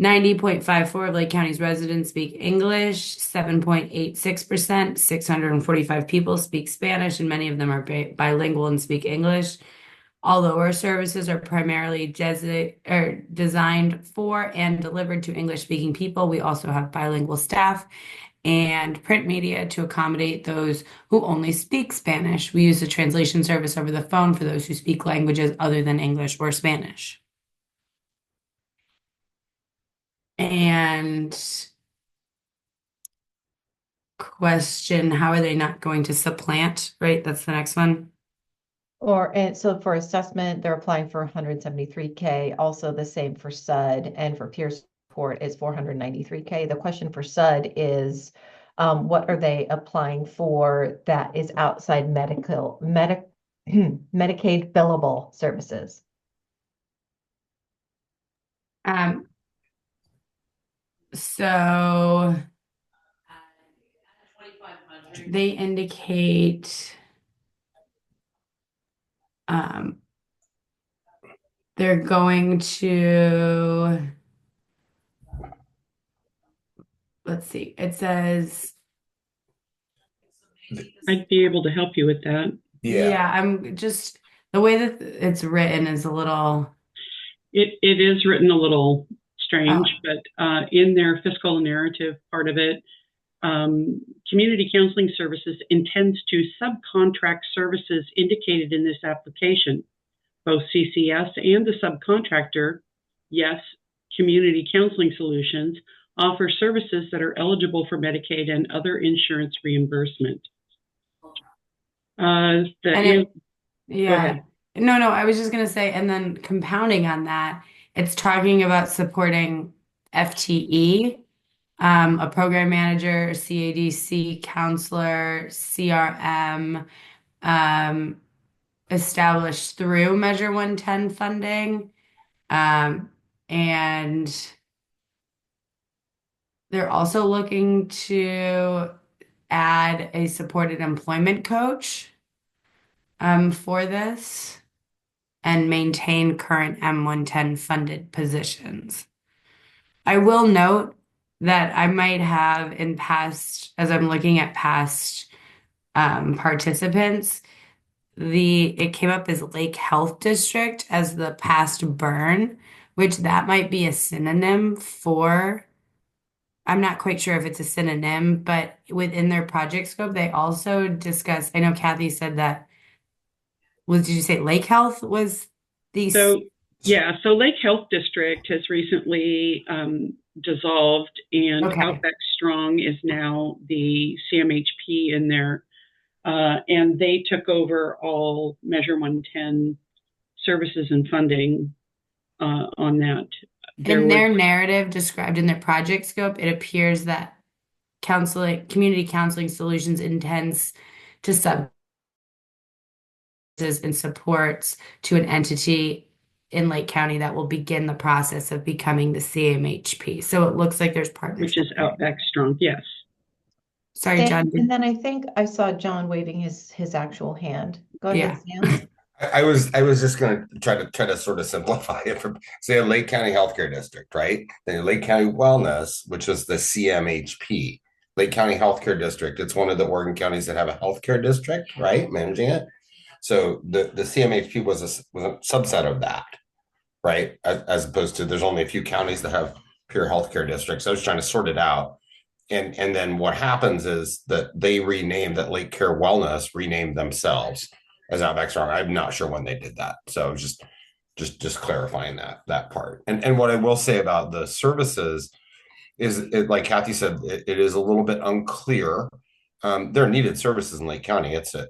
90.54% of Lake County's residents speak English, 7.86%, 645 people speak Spanish, and many of them are bilingual and speak English. Although our services are primarily designed for and delivered to English-speaking people, we also have bilingual staff and print media to accommodate those who only speak Spanish. We use a translation service over the phone for those who speak languages other than English or Spanish. And question, how are they not going to supplant, right? That's the next one. And so for assessment, they're applying for 173K, also the same for SUD, and for peer support is 493K. The question for SUD is, what are they applying for that is outside Medicaid billable services? So they indicate they're going to, let's see, it says, I'd be able to help you with that. yeah, I'm just, the way that it's written is a little, It is written a little strange, but in their fiscal narrative part of it, Community Counseling Services intends to subcontract services indicated in this application. Both CCS and the subcontractor, yes, Community Counseling Solutions, offer services that are eligible for Medicaid and other insurance reimbursement. yeah. Go ahead. No, I was just going to say, and then compounding on that, it's talking about supporting FTE, a program manager, CADC counselor, CRM, established through Measure 110 funding. And they're also looking to add a supported employment coach for this and maintain current M110 funded positions. I will note that I might have in past, as I'm looking at past participants, it came up as Lake Health District as the past burn, which that might be a synonym for, I'm not quite sure if it's a synonym, but within their project scope, they also discuss, I know Kathy said that, did you say Lake Health was the? So Lake Health District has recently dissolved, and Outback Strong is now the CMHP in there. And they took over all Measure 110 services and funding on that. In their narrative described in their project scope, it appears that Community Counseling Solutions intends to sub and supports to an entity in Lake County that will begin the process of becoming the CMHP. So it looks like there's partnership. Which is Outback Strong, yes. Sorry, John. And then I think I saw John waving his actual hand. Go ahead, Sam. I was just going to try to sort of simplify it for say a Lake County Healthcare District, right? Then Lake County Wellness, which is the CMHP, Lake County Healthcare District. It's one of the Oregon counties that have a healthcare district, right, managing it. So the CMHP was a subset of that, right? As opposed to there's only a few counties that have pure healthcare districts. I was trying to sort it out. And then what happens is that they renamed that Lake Care Wellness renamed themselves as Outback Strong. I'm not sure when they did that. So just clarifying that part. And what I will say about the services is it, like Kathy said, it is a little bit unclear. There are needed services in Lake County. It's a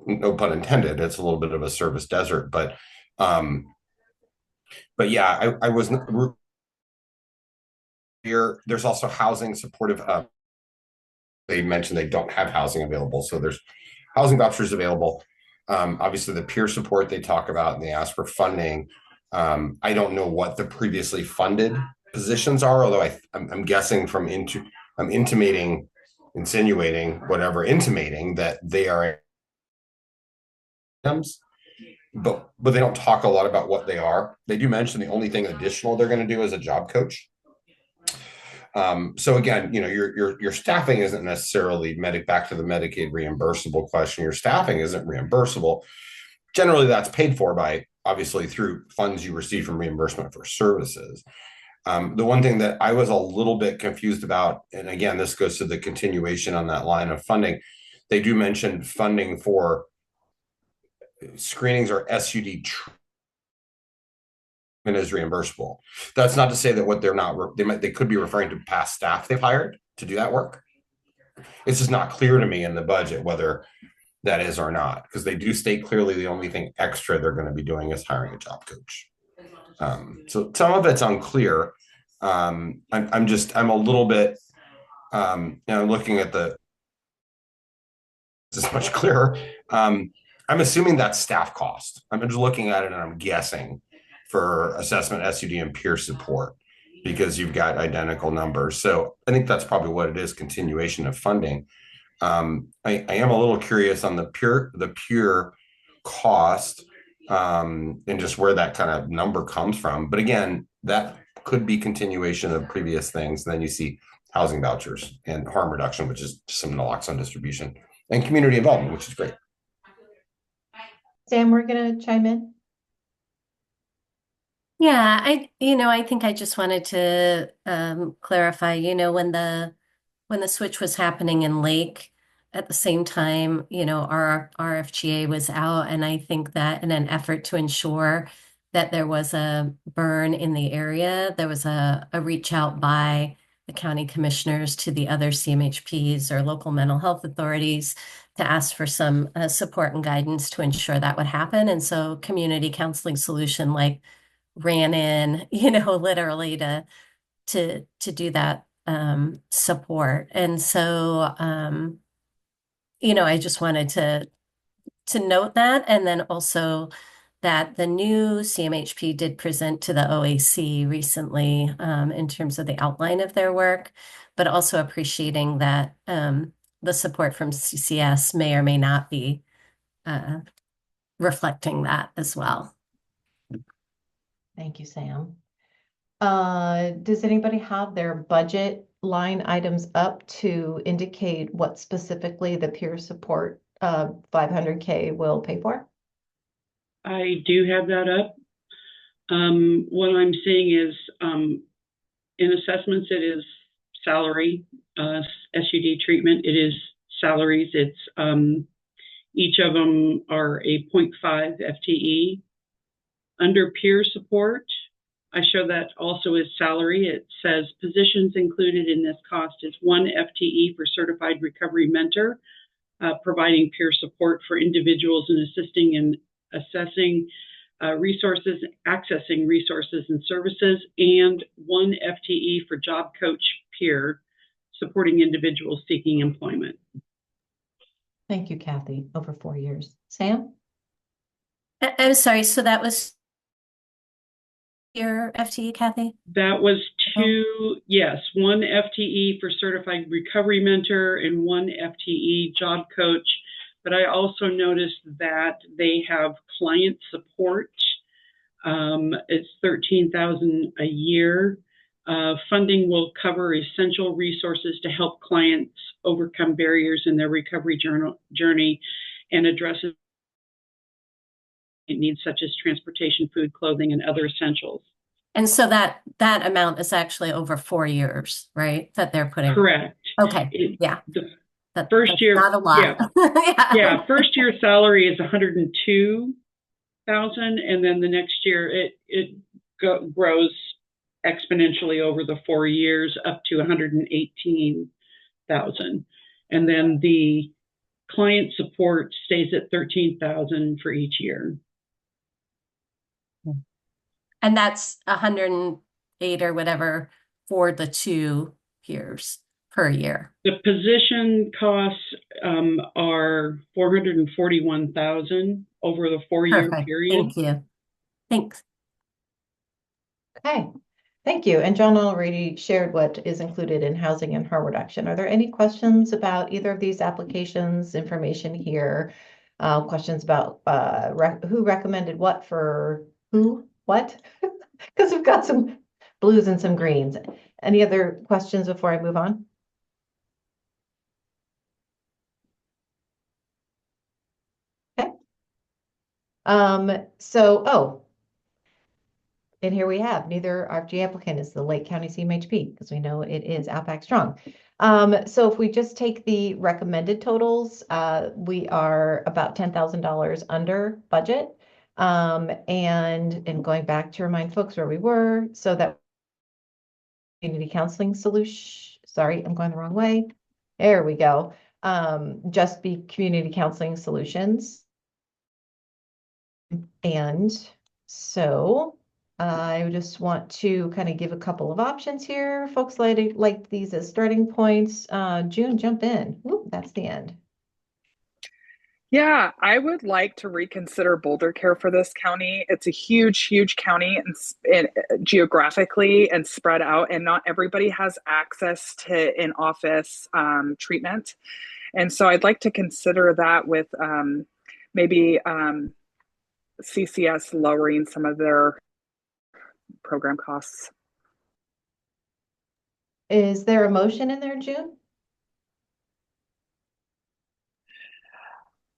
no pun intended. It's a little bit of a service desert, but yeah, I was here. There's also housing supportive. They mentioned they don't have housing available, so there's housing vouchers available. Obviously, the peer support they talk about, and they ask for funding. I don't know what the previously funded positions are, although I'm guessing from I'm intimating that they are items, but they don't talk a lot about what they are. They do mention the only thing additional they're going to do is a job coach. So again, your staffing isn't necessarily back to the Medicaid reimbursable question. Your staffing isn't reimbursable. Generally, that's paid for by obviously through funds you receive from reimbursement for services. The one thing that I was a little bit confused about, and again, this goes to the continuation on that line of funding. They do mention funding for screenings or SUD is reimbursable. That's not to say that what they could be referring to past staff they've hired to do that work. It's just not clear to me in the budget whether that is or not, because they do state clearly the only thing extra they're going to be doing is hiring a job coach. So some of it's unclear. I'm a little bit looking at this much clearer. I'm assuming that's staff cost. I'm just looking at it and I'm guessing for assessment, SUD, and peer support, because you've got identical numbers. So I think that's probably what it is, continuation of funding. I am a little curious on the pure cost and just where that kind of number comes from. But again, that could be continuation of previous things. And then you see housing vouchers and harm reduction, which is some naloxone distribution, and community involvement, which is great. Sam, we're going to chime in. Yeah, I think I just wanted to clarify, when the switch was happening in Lake, at the same time, our RFGA was out, and I think that in an effort to ensure that there was a burn in the area, there was a reach out by the county commissioners to the other CMHPs or local mental health authorities to ask for some support and guidance to ensure that would happen. And so Community Counseling Solution ran in, literally to do that support. And so, I just wanted to note that, and then also that the new CMHP did present to the OAC recently in terms of the outline of their work, but also appreciating that the support from CCS may or may not be reflecting that as well. Thank you, Sam. Does anybody have their budget line items up to indicate what specifically the peer support 500K will pay for? I do have that up. What I'm seeing is in assessments, it is salary, SUD treatment, it is salaries. It's each of them are a 0.5 FTE. Under peer support, I show that also as salary. It says positions included in this cost is 1 FTE for certified recovery mentor, providing peer support for individuals and assisting in assessing resources, accessing resources and services, and 1 FTE for job coach peer, supporting individuals seeking employment. Thank you, Kathy. Over 4 years. Sam? I'm sorry, so that was your FTE, Kathy? That was 2, yes, 1 FTE for certified recovery mentor and 1 FTE job coach, but I also noticed that they have client support. It's $13,000 a year. Funding will cover essential resources to help clients overcome barriers in their recovery journey and addresses needs such as transportation, food, clothing, and other essentials. And so that amount is actually over 4 years, right? That they're putting. Correct. Okay. Yeah. The that's year, not a lot. Yeah. First year salary is $102,000, and then the next year it grows exponentially over the 4 years up to $118,000, and then the client support stays at $13,000 for each year. And that's 108 or whatever for the 2 years per year. The position costs are $441,000 over the 4-year Perfect. period. Thank you. Thanks. Okay, thank you. And John already shared what is included in housing and harm reduction. Are there any questions about either of these applications, information here? Questions about who recommended what for who, what? Because we've got some blues and some greens. Any other questions before I move on? Okay. And here we have, neither RFG applicant is the Lake County CMHP, because we know it is Outback Strong. So if we just take the recommended totals, we are about $10,000 under budget. And going back to remind folks where we were, so that community counseling solution, sorry, I'm going the wrong way. There we go. Just be community counseling solutions. And so I just want to kind of give a couple of options here. Folks like these as starting points. June, jump in. Ooh, that's the end. Yeah, I would like to reconsider Boulder Care for this county. It's a huge, huge county and geographically and spread out, and not everybody has access to in-office treatment. And so I'd like to consider that with maybe CCS lowering some of their program costs. Is there a motion in there, June?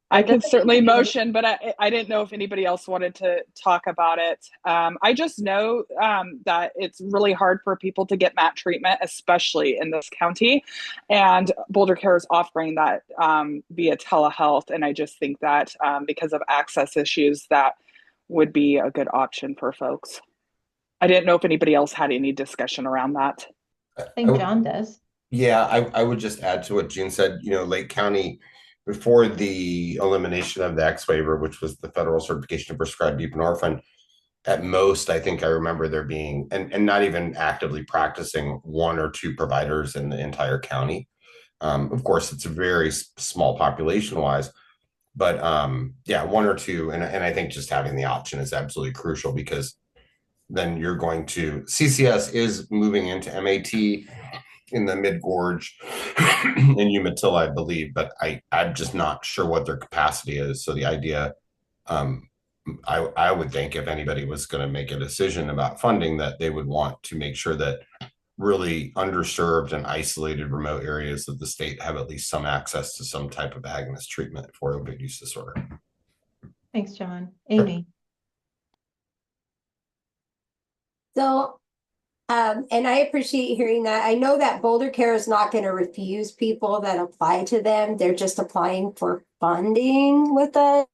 I can certainly motion, but I didn't know if anybody else wanted to talk about it. I just know that it's really hard for people to get MAT treatment, especially in this county. And Boulder Care is offering that via telehealth. And I just think that because of access issues, that would be a good option for folks. I didn't know if anybody else had any discussion around that. I think John does. Yeah, I would just add to what June said. Lake County, before the elimination of the X waiver, which was the federal certification to prescribe buprenorphine, at most, I think I remember there being, and not even actively practicing, 1 or 2 providers in the entire county. Of course, it's a very small population wise, but yeah, 1 or 2. And I think just having the option is absolutely crucial, because then you're going to, CCS is moving into MAT in the mid gorge in Umatilla, I believe, but I'm just not sure what their capacity is. So the idea, I would think if anybody was going to make a decision about funding, that they would want to make sure that really underserved and isolated remote areas of the state have at least some access to some type of agonist treatment for opioid use disorder. Thanks, John. Amy. So, and I appreciate hearing that. I know that Boulder Care is not going to refuse people that apply to them. They're just applying for funding with us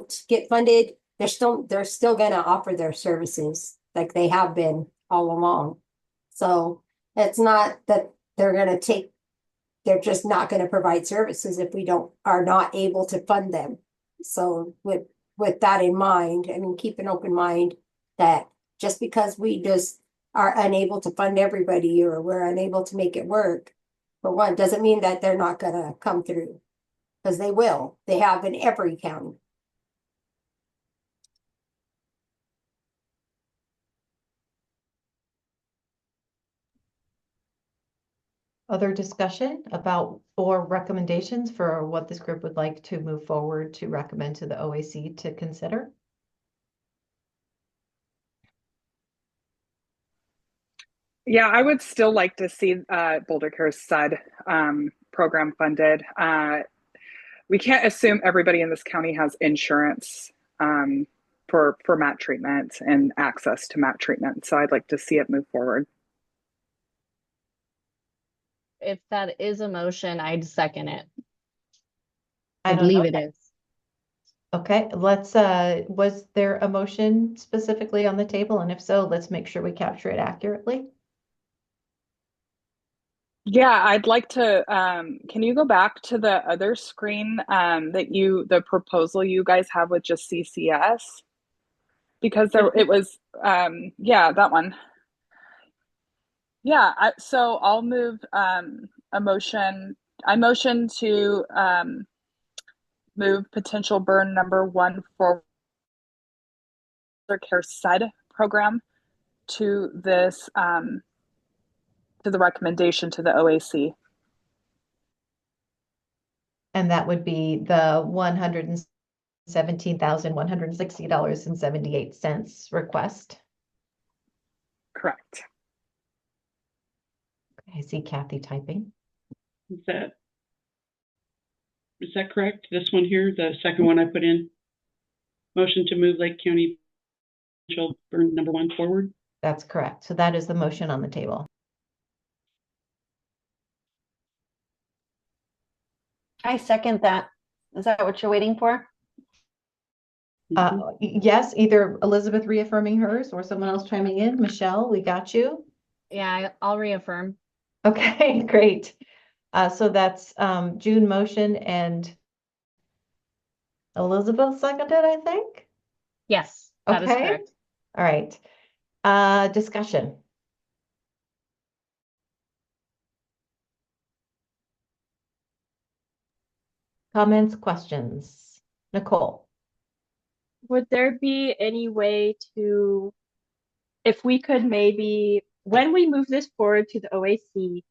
to get funded. They're still going to offer their services like they have been all along. So it's not that they're just not going to provide services if we are not able to fund them. So with that in mind, I mean, keep an open mind that just because we just are unable to fund everybody or we're unable to make it work, for one, doesn't mean that they're not going to come through, because they will. They have in every county. Other discussion about or recommendations for what this group would like to move forward to recommend to the OAC to consider? Yeah, I would still like to see Boulder Care's SUD program funded. We can't assume everybody in this county has insurance for MAT treatment and access to MAT treatment. So I'd like to see it move forward. If that is a motion, I'd second it. I I don't know. believe it is. Okay, let's, was there a motion specifically on the table? And if so, let's make sure we capture it accurately. Yeah, I'd like to, can you go back to the other screen the proposal you guys have with just CCS? Because it was, yeah, that one. Yeah, so I'll move a motion. I motion to move potential burn number 1 for Boulder Care SUD program to this to the recommendation to the OAC. And that would be the $117,160.78 request. Correct. I see Kathy typing. Is that correct? This one here, the second one I put in? Motion to move Lake County potential burn number 1 forward? That's correct. So that is the motion on the table. I second that. Is that what you're waiting for? Yes, either Elizabeth reaffirming hers or someone else chiming in. Michelle, we got you. Yeah, I'll reaffirm. Okay, great. So that's June motion and Elizabeth seconded, I think. Yes, that is Okay. correct. All right. Discussion. Comments, questions? Nicole. Would there be any way to, if we could maybe, when we move this forward to the OAC,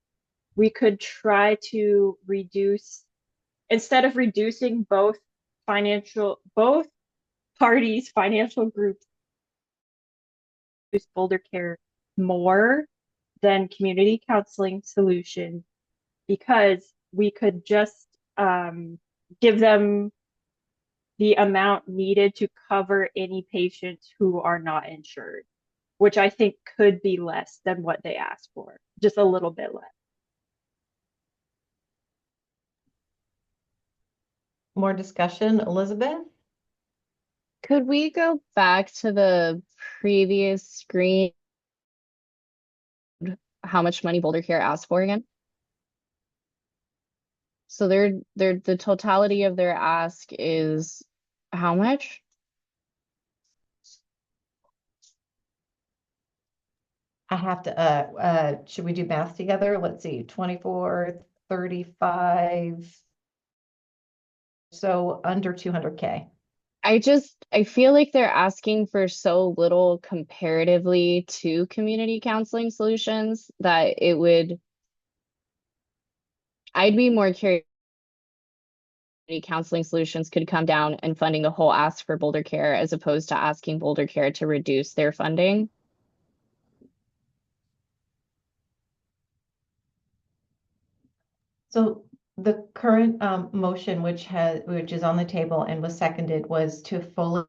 we could try to reduce, instead of reducing both parties' financial groups, Boulder Care more than Community Counseling Solutions, because we could just give them the amount needed to cover any patients who are not insured, which I think could be less than what they asked for, just a little bit less. More discussion, Elizabeth? Could we go back to the previous screen? How much money Boulder Care asked for again? So the totality of their ask is how much? I have to, should we do math together? Let's see, 24, 35. So under 200K. I feel like they're asking for so little comparatively to Community Counseling Solutions that I'd be more curious if Counseling Solutions could come down and funding the whole ask for Boulder Care as opposed to asking Boulder Care to reduce their funding. So the current motion, which is on the table and was seconded, was to fully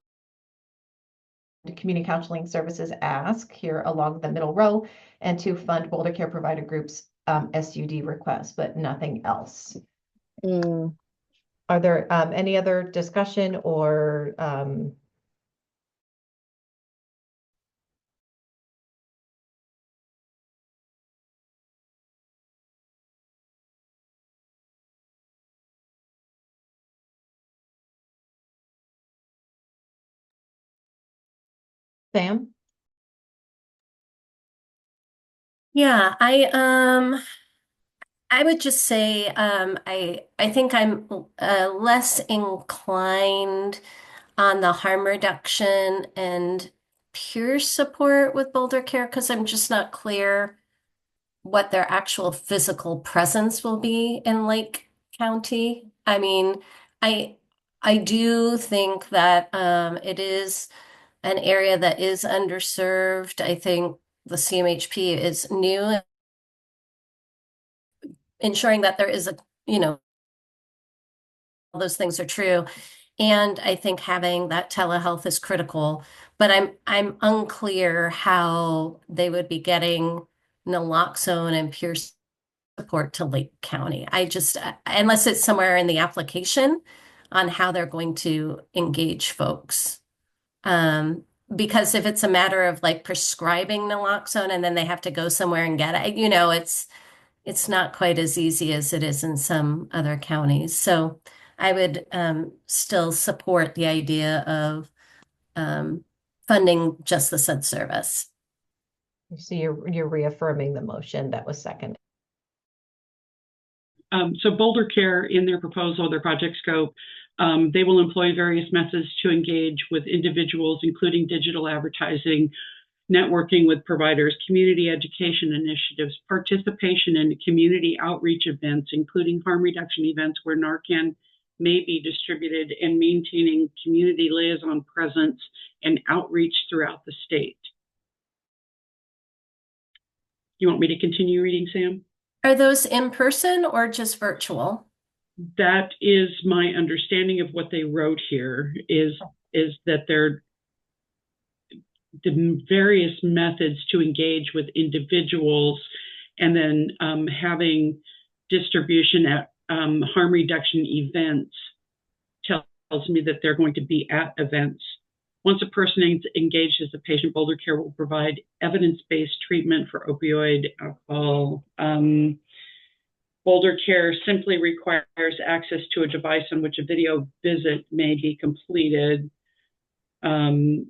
Community Counseling Services ask here along the middle row and to fund Boulder Care Provider Group's SUD request, but nothing else. Are there any other discussion or Sam? Yeah, I would just say I think I'm less inclined on the harm reduction and peer support with Boulder Care because I'm just not clear what their actual physical presence will be in Lake County. I mean, I I do think that it is an area that is underserved. I think the CMHP is new, ensuring that there is a, all those things are true. And I think having that telehealth is critical, but I'm unclear how they would be getting naloxone and peer support to Lake County. I just, unless it's somewhere in the application on how they're going to engage folks. Because if it's a matter of like prescribing naloxone and then they have to go somewhere and get it, it's not quite as easy as it is in some other counties. So I would still support the idea of funding just the said service. So you're reaffirming the motion that was seconded. So Boulder Care, in their proposal, their project scope, they will employ various methods to engage with individuals, including digital advertising, networking with providers, community education initiatives, participation in community outreach events, including harm reduction events where Narcan may be distributed, and maintaining community liaison presence and outreach throughout the state. You want me to continue reading, Sam? Are those in person or just virtual? That is my understanding of what they wrote here, is that they're the various methods to engage with individuals, and then having distribution at harm reduction events tells me that they're going to be at events. Once a person is engaged as a patient, Boulder Care will provide evidence-based treatment for opioid, alcohol. Boulder Care simply requires access to a device on which a video visit may be completed. But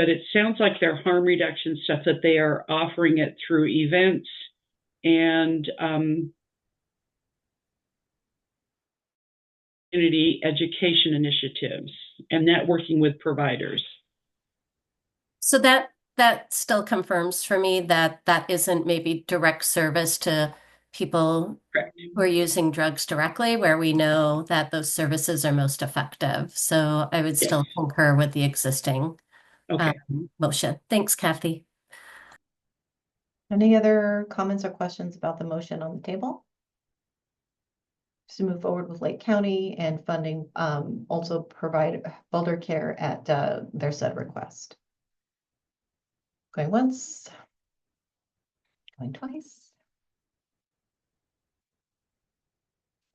it sounds like their harm reduction stuff, that they are offering it through events and community education initiatives and networking with providers. So that still confirms for me that that isn't maybe direct service to people Correct. who are using drugs directly, where we know that those services are most effective. So I would still concur with the existing motion. Thanks, Kathy. Any other comments or questions about the motion on the table? Just to move forward with Lake County and funding, also provide Boulder Care at their said request. Going once, going twice.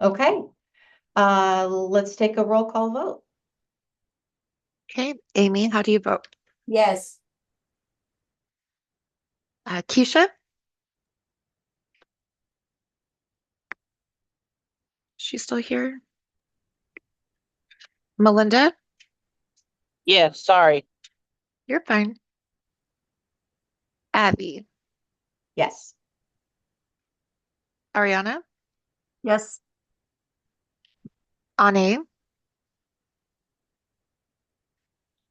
Okay, let's take a roll call vote. Okay, Amy, how do you vote? Yes. Keisha? She's still here? Melinda? Yeah, sorry. You're fine. Abby? Yes. Ariana? Yes. Ane?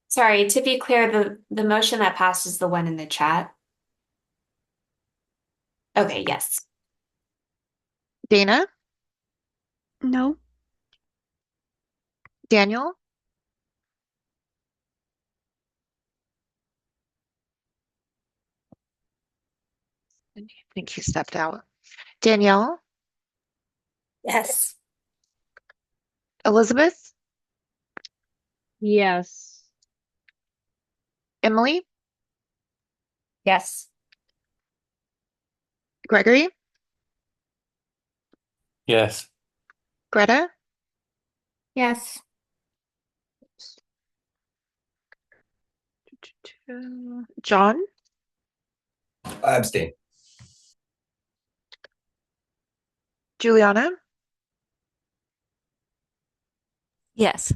Sorry, to be clear, the motion that passed is the one in the chat. Okay, yes. Dana? No. Daniel? I think he stepped out. Danielle? Yes. Elizabeth? Yes. Emily? Yes. Gregory? Yes. Greta? Yes. John? Abstain. Juliana? Yes.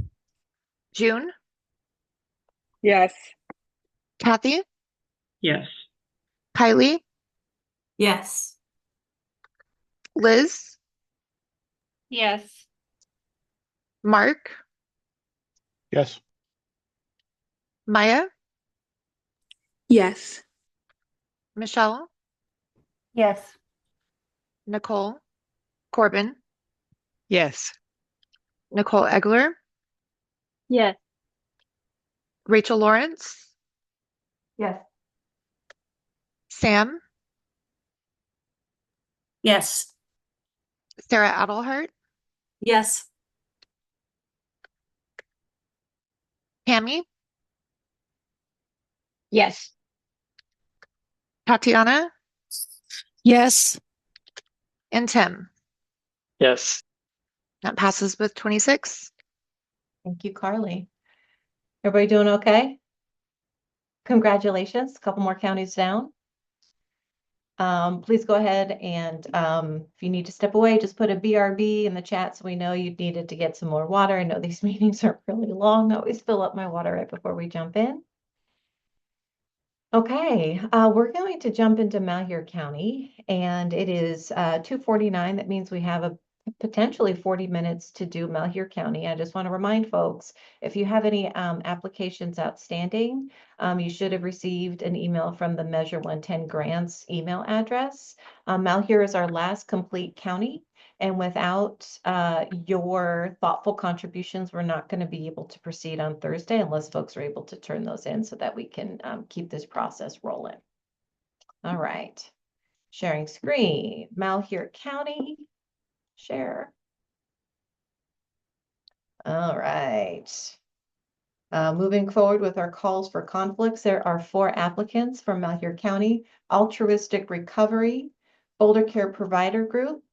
June? Yes. Kathy? Yes. Kylie? Yes. Liz? Yes. Mark? Yes. Maya? Yes. Michelle? Yes. Nicole Corbin, Yes. Nicole Egler, Yes. Rachel Lawrence, Yes. Sam, Yes. Sarah Adelhart, Yes. Tammy, Yes. Tatiana, Yes. and Tim. Yes. That passes with 26. Thank you, Carly. Everybody doing okay? Congratulations, a couple more counties down. Please go ahead and if you need to step away, just put a BRB in the chat so we know you needed to get some more water. I know these meetings are really long. I always fill up my water right before we jump in. Okay, we're going to jump into Malheur County, and it is 2:49. That means we have a potentially 40 minutes to do Malheur County. I just want to remind folks, if you have any applications outstanding, you should have received an email from the Measure 110 Grants email address. Malheur is our last complete county. And without your thoughtful contributions, we're not going to be able to proceed on Thursday unless folks are able to turn those in so that we can keep this process rolling. All right. Sharing screen, Malheur County, share. All right. Moving forward with our calls for conflicts, there are 4 applicants from Malheur County: Altruistic Recovery, Boulder Care Provider Group,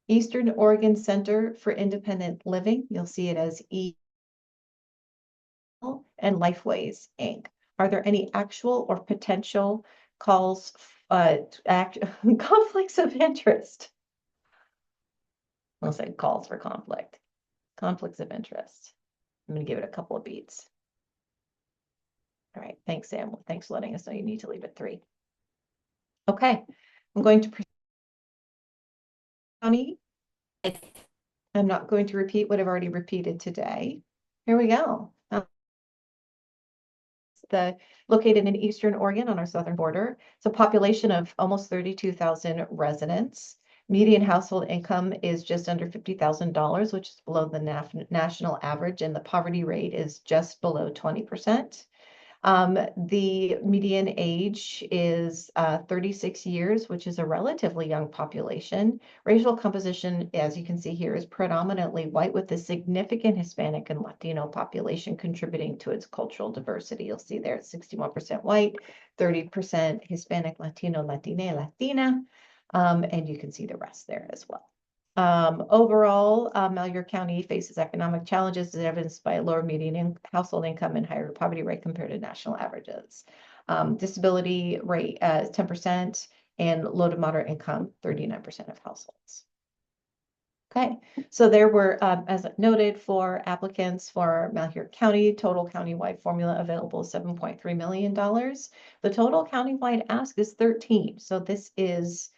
Eastern Oregon Center for Independent Living, you'll see it as E, and Lifeways, Inc. Are there any actual or potential calls, conflicts of interest? I'll say calls for conflicts of interest. I'm going to give it a couple of beats. All right, thanks, Sam. Thanks for letting us know you need to leave at 3. Okay, I'm going to I'm not going to repeat what I've already repeated today. Here we go. Located in Eastern Oregon on our southern border. It's a population of almost 32,000 residents. Median household income is just under $50,000, which is below the national average, and the poverty rate is just below 20%. The median age is 36 years, which is a relatively young population. Racial composition, as you can see here, is predominantly white, with a significant Hispanic and Latino population contributing to its cultural diversity. You'll see there it's 61% white, 30% Hispanic, Latino, Latina, and you can see the rest there as well. Overall, Malheur County faces economic challenges as evidenced by a lower median household income and higher poverty rate compared to national averages. Disability rate is 10%, and low to moderate income, 39% of households. Okay, so there were, as noted, 4 applicants for Malheur County. Total countywide formula available is $7.3 million. The total countywide ask is 13, so this is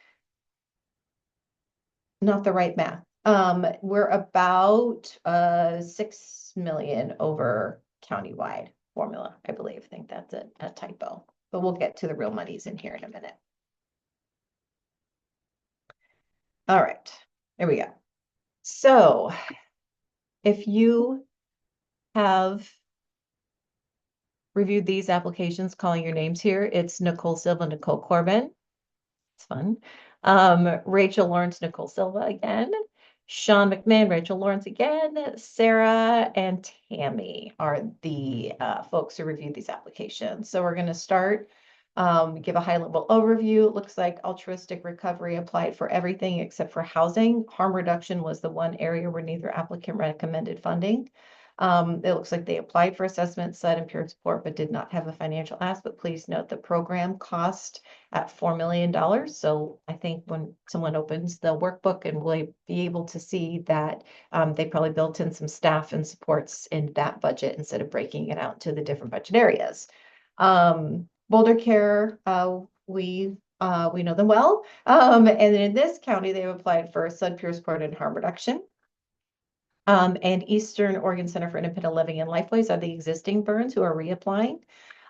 not the right math. We're about 6 million over countywide formula, I believe. I think that's a typo, but we'll get to the real monies in here in a minute. All right, there we go. So if you have reviewed these applications, calling your names here, it's Nicole Silva, Nicole Corbin. It's fun. Rachel Lawrence, Nicole Silva again. Sean McMahon, Rachel Lawrence again. Sarah and Tammy are the folks who reviewed these applications. So we're going to start, give a high-level overview. It looks like Altruistic Recovery applied for everything except for housing. Harm reduction was the one area where neither applicant recommended funding. It looks like they applied for assessment, SUD, and peer support, but did not have a financial ask. But please note the program cost at $4 million. So I think when someone opens the workbook and will be able to see that they probably built in some staff and supports in that budget instead of breaking it out to the different budget areas. Boulder Care, we know them well. And in this county, they've applied for SUD, peer support, and harm reduction. And Eastern Oregon Center for Independent Living and Lifeways are the existing burns who are reapplying.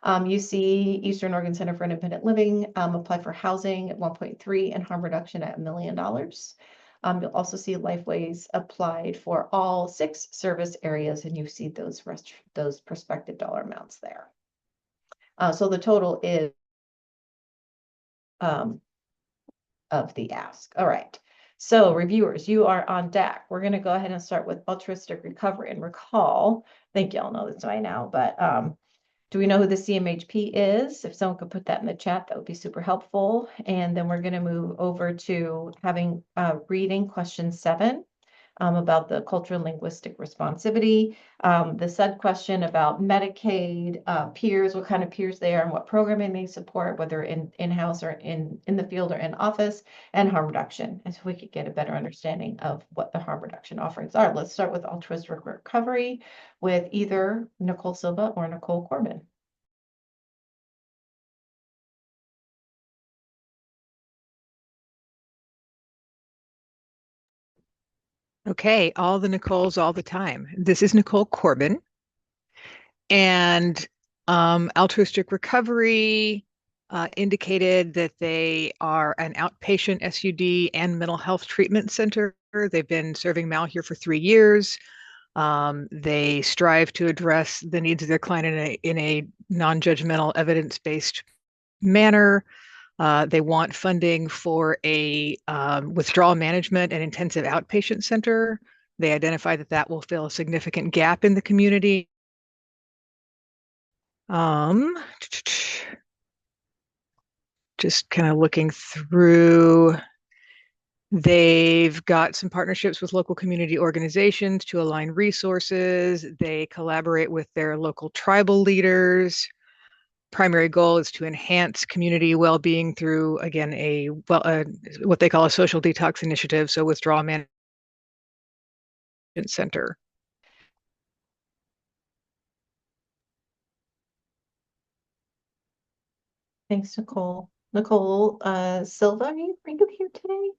You see Eastern Oregon Center for Independent Living apply for housing at 1.3 and harm reduction at $1 million. You'll also see Lifeways applied for all 6 service areas, and you see those prospective dollar amounts there. So the total is of the ask. All right. So reviewers, you are on deck. We're going to go ahead and start with altruistic recovery. And recall, I think y'all know this by now, but do we know who the CMHP is? If someone could put that in the chat, that would be super helpful. And then we're going to move over to having reading question 7 about the cultural and linguistic responsivity. The sub question about Medicaid peers, what kind of peers they are and what programming they support, whether in-house or in the field or in office, and harm reduction, as we could get a better understanding of what the harm reduction offerings are. Let's start with altruistic recovery with either Nicole Silva or Nicole Corbin. Okay, all the Nicoles all the time. This is Nicole Corbin. And Altruistic Recovery indicated that they are an outpatient SUD and mental health treatment center. They've been serving Mal here for 3 years. They strive to address the needs of their client in a non-judgmental, evidence-based manner. They want funding for a withdrawal management and intensive outpatient center. They identify that that will fill a significant gap in the community. Just kind of looking through, they've got some partnerships with local community organizations to align resources. They collaborate with their local tribal leaders. Primary goal is to enhance community well-being through, again, what they call a social detox initiative, so withdrawal management center. Thanks, Nicole. Nicole Silva, are you here today?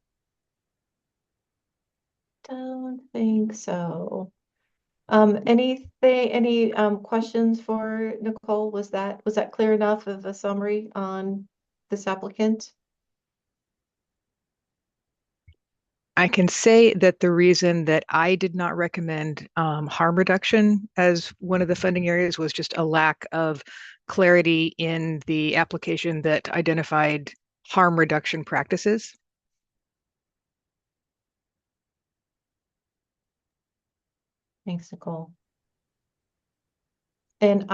Don't think so. Any questions for Nicole? Was that clear enough of a summary on this applicant? I can say that the reason that I did not recommend harm reduction as one of the funding areas was just a lack of clarity in the application that identified harm reduction practices. Thanks, Nicole. And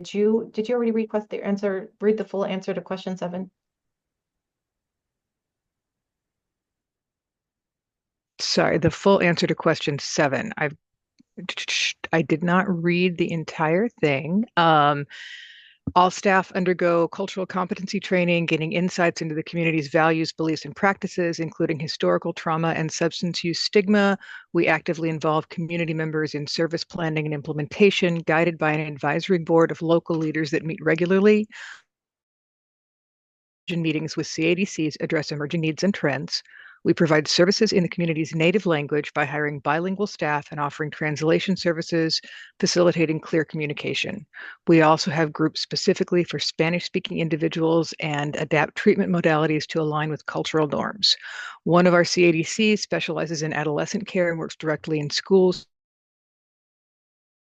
did you already read the full answer to question 7? Sorry, the full answer to question 7. I did not read the entire thing. All staff undergo cultural competency training, gaining insights into the community's values, beliefs, and practices, including historical trauma and substance use stigma. We actively involve community members in service planning and implementation, guided by an advisory board of local leaders that meet regularly. Meetings with CADCs address emerging needs and trends. We provide services in the community's native language by hiring bilingual staff and offering translation services, facilitating clear communication. We also have groups specifically for Spanish-speaking individuals and adapt treatment modalities to align with cultural norms. One of our CADCs specializes in adolescent care and works directly in schools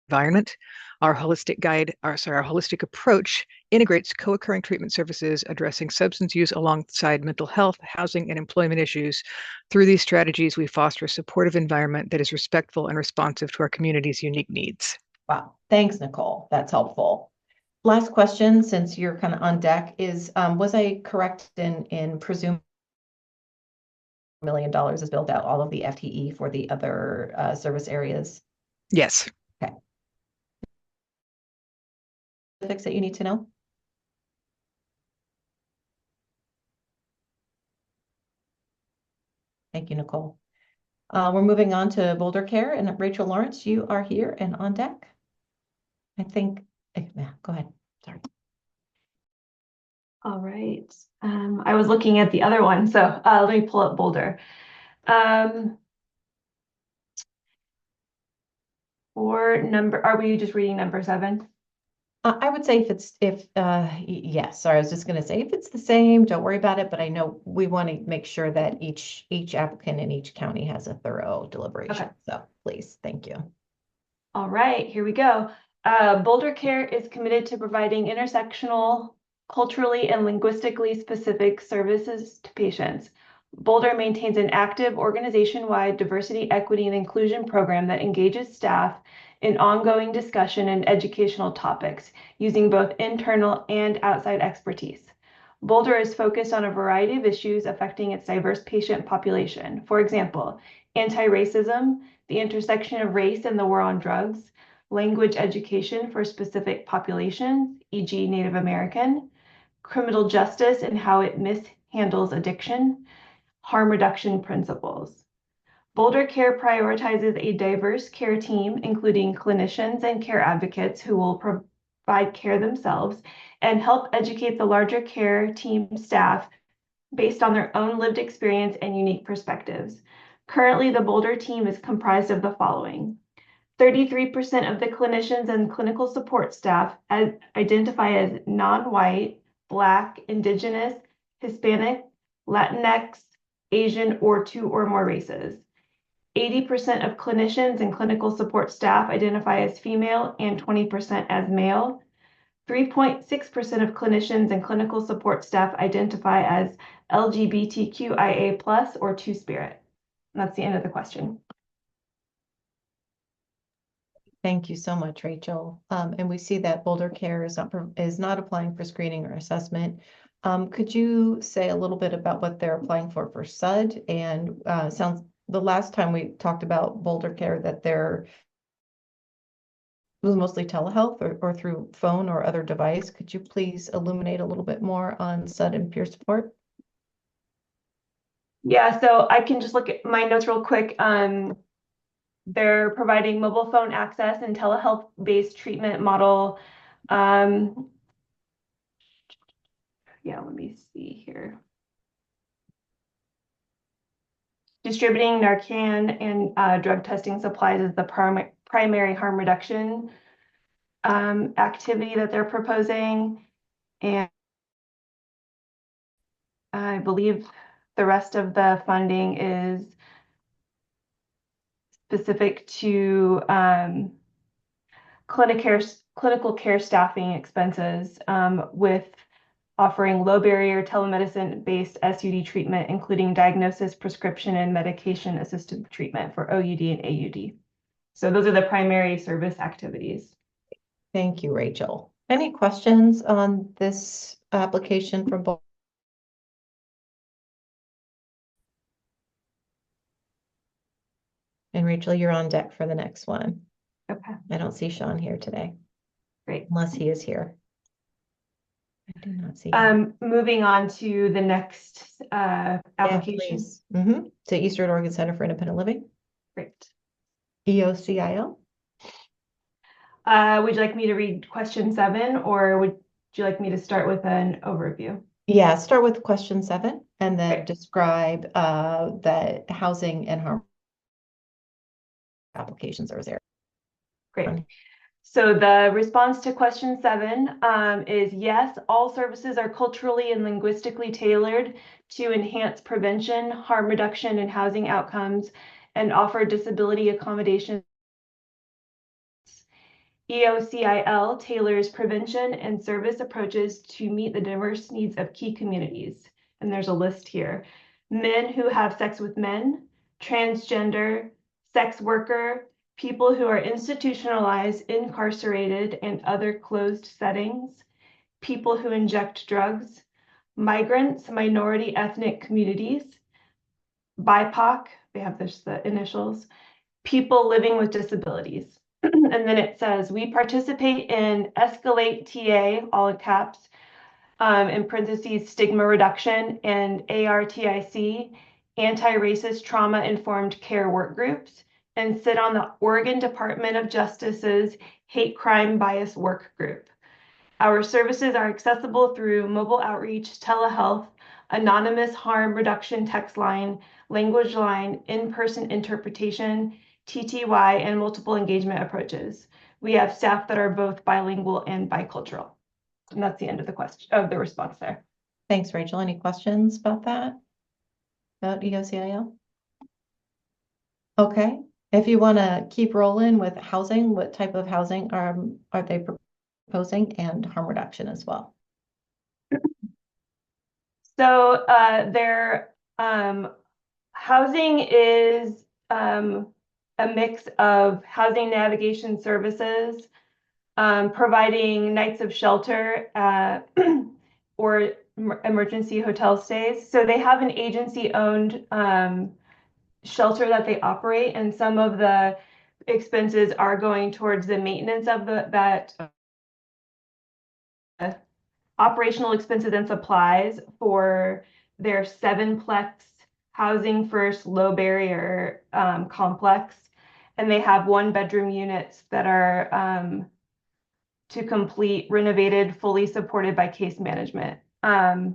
environment. Our holistic approach integrates co-occurring treatment services addressing substance use alongside mental health, housing, and employment issues. Through these strategies, we foster a supportive environment that is respectful and responsive to our community's unique needs. Wow, thanks, Nicole. That's helpful. Last question, since you're kind of on deck, is was I correct in presuming $1 million is built out all of the FTE for the other service areas? Yes. Okay. Specifics that you need to know? Thank you, Nicole. We're moving on to Boulder Care, and Rachel Lawrence, you are here and on deck. I think, yeah, go ahead. Sorry. All right. I was looking at the other one, so let me pull up Boulder. Are we just reading number 7? I would say yes, sorry, I was just gonna say if it's the same, don't worry about it, but I know we want to make sure that each applicant in each county has a thorough deliberation. So please, thank you. All right, here we go. Boulder Care is committed to providing intersectional, culturally and linguistically specific services to patients. Boulder maintains an active organization-wide diversity, equity, and inclusion program that engages staff in ongoing discussion and educational topics using both internal and outside expertise. Boulder is focused on a variety of issues affecting its diverse patient population. For example, anti-racism, the intersection of race and the war on drugs, language education for specific populations, e.g. Native American, criminal justice and how it mishandles addiction, harm reduction principles. Boulder Care prioritizes a diverse care team, including clinicians and care advocates who will provide care themselves and help educate the larger care team staff based on their own lived experience and unique perspectives. Currently, the Boulder team is comprised of the following. 33% of the clinicians and clinical support staff identify as non-white, Black, Indigenous, Hispanic, Latinx, Asian, or 2 or more races. 80% of clinicians and clinical support staff identify as female and 20% as male. 3.6% of clinicians and clinical support staff identify as LGBTQIA+ or Two-Spirit. That's the end of the question. Thank you so much, Rachel. And we see that Boulder Care is not applying for screening or assessment. Could you say a little bit about what they're applying for SUD? And sounds the last time we talked about Boulder Care that it was mostly telehealth or through phone or other device. Could you please illuminate a little bit more on SUD and peer support? Yeah, so I can just look at my notes real quick. They're providing mobile phone access and telehealth-based treatment model. Yeah, let me see here. Distributing Narcan and drug testing supplies is the primary harm reduction activity that they're proposing. And I believe the rest of the funding is specific to clinical care staffing expenses with offering low barrier telemedicine-based SUD treatment, including diagnosis, prescription, and medication-assisted treatment for OUD and AUD. So those are the primary service activities. Thank you, Rachel. Any questions on this application from both? And Rachel, you're on deck for the next one. Okay. I don't see Sean here today. Great. Unless he is here. I do not see him. Moving on to the next application. Yeah, to Eastern Oregon Center for Independent Living. Great. EOCIL. Would you like me to read question 7 or would you like me to start with an overview? Yeah, start with question 7 and then describe the housing and harm application service area. Great. So the response to question 7 is yes, all services are culturally and linguistically tailored to enhance prevention, harm reduction, and housing outcomes and offer disability accommodation. EOCIL tailors prevention and service approaches to meet the diverse needs of key communities. And there's a list here. Men who have sex with men, transgender, sex worker, people who are institutionalized, incarcerated, and other closed settings, people who inject drugs, migrants, minority ethnic communities, BIPOC, they have the initials, people living with disabilities. And then it says, we participate in Escalate TA, all in caps, in parentheses, stigma reduction, and ARTIC, anti-racist trauma-informed care work groups, and sit on the Oregon Department of Justice's hate crime bias work group. Our services are accessible through mobile outreach, telehealth, anonymous harm reduction text line, language line, in-person interpretation, TTY, and multiple engagement approaches. we have staff that are both bilingual and bicultural. And that's the end of the question, of the response there. Thanks, Rachel. Any questions about that? About EOCIL? Okay. If you want to keep rolling with housing, what type of housing are they proposing, and harm reduction as well? So their housing is a mix of housing navigation services, providing nights of shelter or emergency hotel stays. So they have an agency-owned shelter that they operate, and some of the expenses are going towards the maintenance of that operational expenses and supplies for their 7-plex housing first low barrier complex. And they have 1-bedroom units that are to complete, renovated, fully supported by case management. So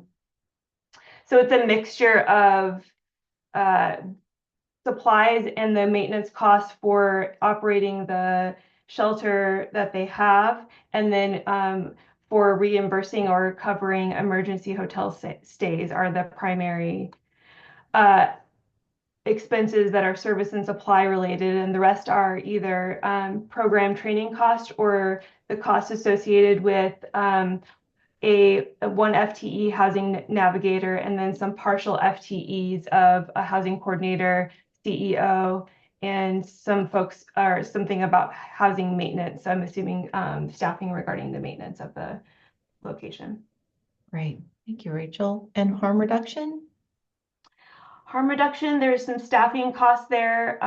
it's a mixture of supplies and the maintenance costs for operating the shelter that they have, and then for reimbursing or covering emergency hotel stays are the primary expenses that are service and supply related, and the rest are either program training costs or the costs associated with a 1 FTE housing navigator, and then some partial FTEs of a housing coordinator, CEO, and some folks are something about housing maintenance. So I'm assuming staffing regarding the maintenance of the location. Great. Thank you, Rachel. And harm reduction? Harm reduction, there's some staffing costs there,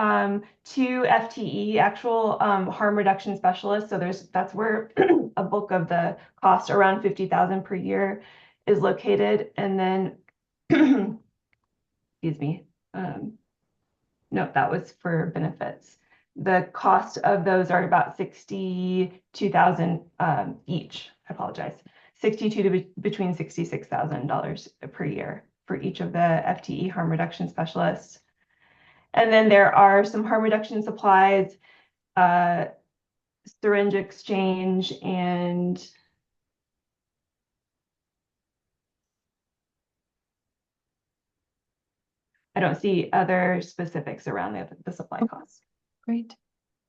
2 FTE, actual harm reduction specialists. So that's where a bulk of the cost, around $50,000 per year, is located. And then, excuse me, no, that was for benefits. The cost of those are about $62,000 each. I apologize. $62,000 to between $66,000 per year for each of the FTE harm reduction specialists. And then there are some harm reduction supplies, syringe exchange, and I don't see other specifics around the supply costs. Great.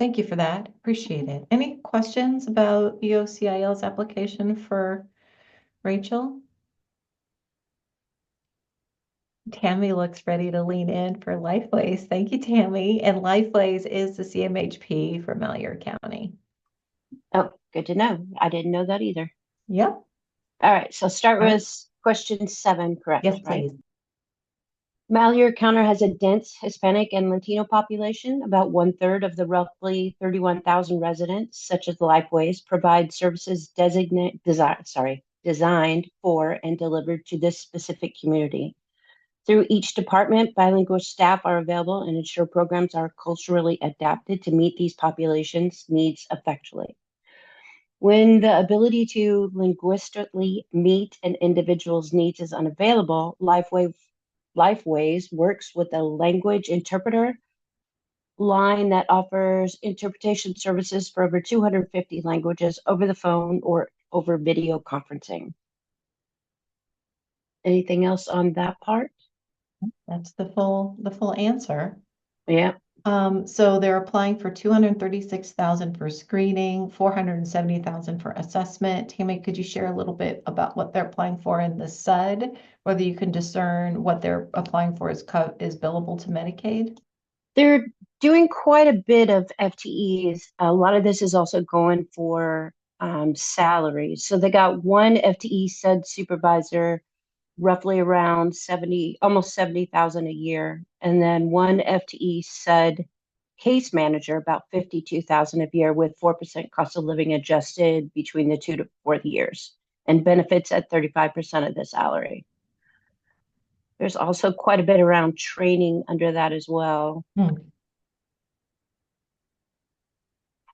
Thank you for that. Appreciate it. Any questions about EOCIL's application for Rachel? Tammy looks ready to lean in for Lifeways. Thank you, Tammy. And Lifeways is the CMHP for Malheur County. Oh, good to know. I didn't know that either. Yep. All right, so start with question 7, correct? Yes, right? please. Malheur County has a dense Hispanic and Latino population. About 1/3 of the roughly 31,000 residents, such as Lifeways, provide services designed for and delivered to this specific community. Through each department, bilingual staff are available and ensure programs are culturally adapted to meet these populations' needs effectively. When the ability to linguistically meet an individual's needs is unavailable, Lifeways works with a language interpreter line that offers interpretation services for over 250 languages over the phone or over video conferencing. Anything else on that part? That's the full answer. Yeah. So they're applying for 236,000 for screening, 470,000 for assessment. Tammy, could you share a little bit about what they're applying for in the SUD, whether you can discern what they're applying for is billable to Medicaid? They're doing quite a bit of FTEs. A lot of this is also going for salaries. So they got 1 FTE SUD supervisor, roughly around almost 70,000 a year, and then 1 FTE SUD case manager, about 52,000 a year, with 4% cost of living adjusted between the 2 to 4 years, and benefits at 35% of the salary. There's also quite a bit around training under that as well.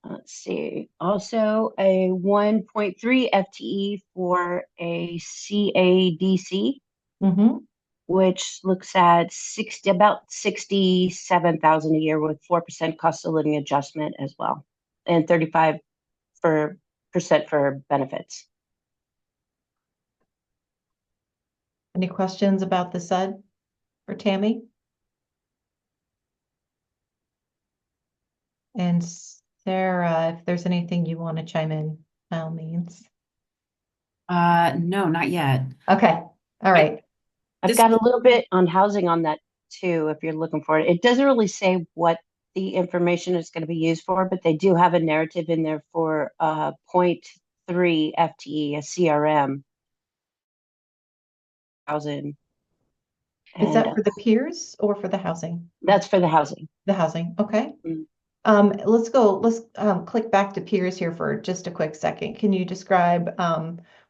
Let's see. Also, a 1.3 FTE for a CADC, which looks at about 67,000 a year with 4% cost of living adjustment as well, and 35% for percent for benefits. Any questions about the SUD for Tammy? And Sarah, if there's anything you want to chime in, by all means. No, not yet. Okay. All right. I've got a little bit on housing on that too, if you're looking for it. It doesn't really say what the information is going to be used for, but they do have a narrative in there for 0.3 FTE, a CRM. Housing. Is that for the peers or for the housing? That's for the housing. The housing. Okay. Let's click back to peers here for just a quick second. Can you describe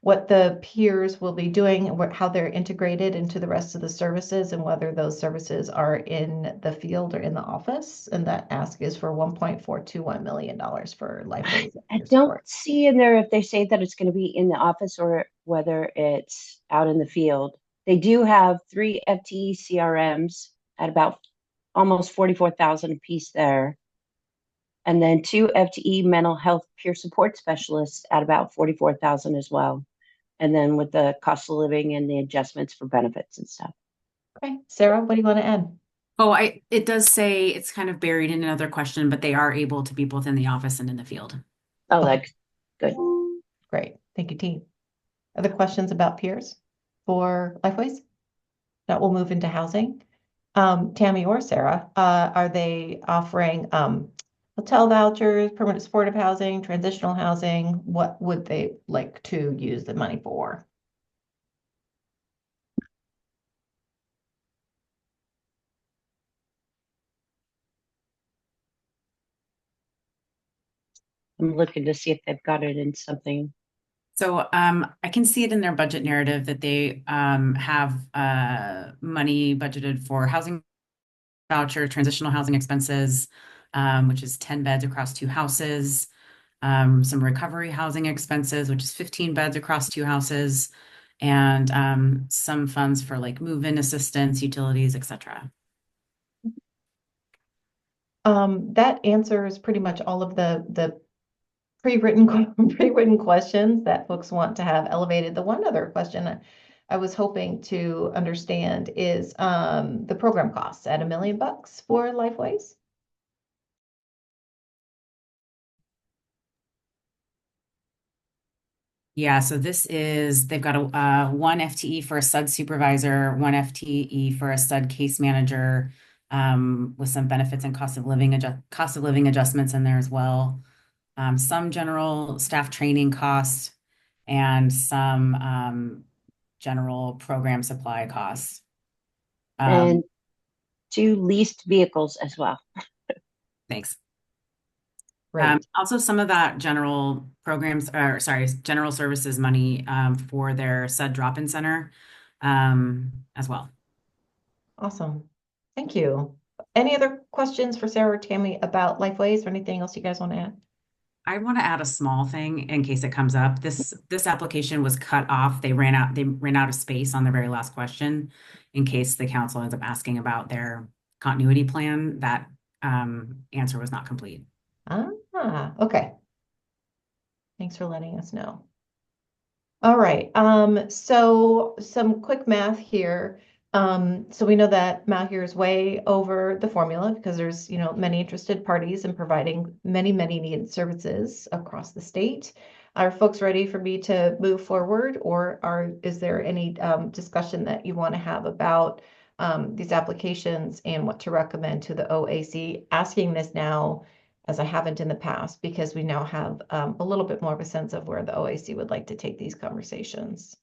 what the peers will be doing and how they're integrated into the rest of the services and whether those services are in the field or in the office? And that ask is for $1.421 million for LifeWays. I don't see in there if they say that it's going to be in the office or whether it's out in the field. They do have 3 FTE CRMs at about almost 44,000 a piece there. And then 2 FTE mental health peer support specialists at about 44,000 as well. And then with the cost of living and the adjustments for benefits and stuff. Okay, Sarah, what do you want to add? Oh, it does say it's kind of buried in another question, but they are able to be both in the office and in the field. Oh, that's good. Great. Thank you, team. Other questions about peers for LifeWays? That will move into housing. Tammy or Sarah, are they offering hotel vouchers, permanent supportive housing, transitional housing? What would they like to use the money for? I'm looking to see if they've got it in something. So I can see it in their budget narrative that they have money budgeted for housing voucher, transitional housing expenses, which is 10 beds across 2 houses, some recovery housing expenses, which is 15 beds across 2 houses, and some funds for like move-in assistance, utilities, etc. That answers pretty much all of the pre-written questions that folks want to have elevated. The one other question I was hoping to understand is the program costs at $1 million for LifeWays. Yeah, so they've got a 1 FTE for a SUD supervisor, 1 FTE for a SUD case manager, with some benefits and cost of living adjustments in there as well. Some general staff training costs and some general program supply costs. And 2 leased vehicles as well. Thanks. Right. Also, some of that general services money for their SUD drop-in center as well. Awesome. Thank you. Any other questions for Sarah or Tammy about LifeWays or anything else you guys want to add? I want to add a small thing in case it comes up. This application was cut off. They ran out of space on the very last question in case the council ends up asking about their continuity plan. That answer was not complete. Okay. Thanks for letting us know. All right. So some quick math here. So we know that Malheur is way over the formula because there's, many interested parties in providing many, many needed services across the state. Are folks ready for me to move forward, or is there any discussion that you want to have about these applications and what to recommend to the OAC? Asking this now, as I haven't in the past, because we now have a little bit more of a sense of where the OAC would like to take these conversations.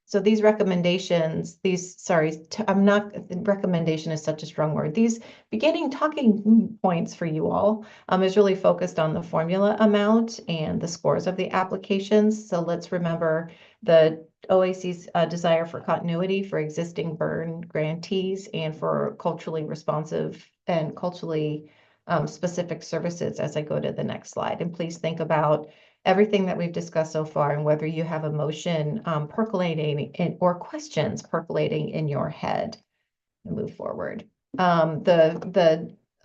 So these recommendations, recommendation is such a strong word. These beginning talking points for you all is really focused on the formula amount and the scores of the applications. So let's remember the OAC's desire for continuity for existing burn grantees and for culturally responsive and culturally specific services as I go to the next slide. And please think about everything that we've discussed so far and whether you have emotion percolating or questions percolating in your head and move forward.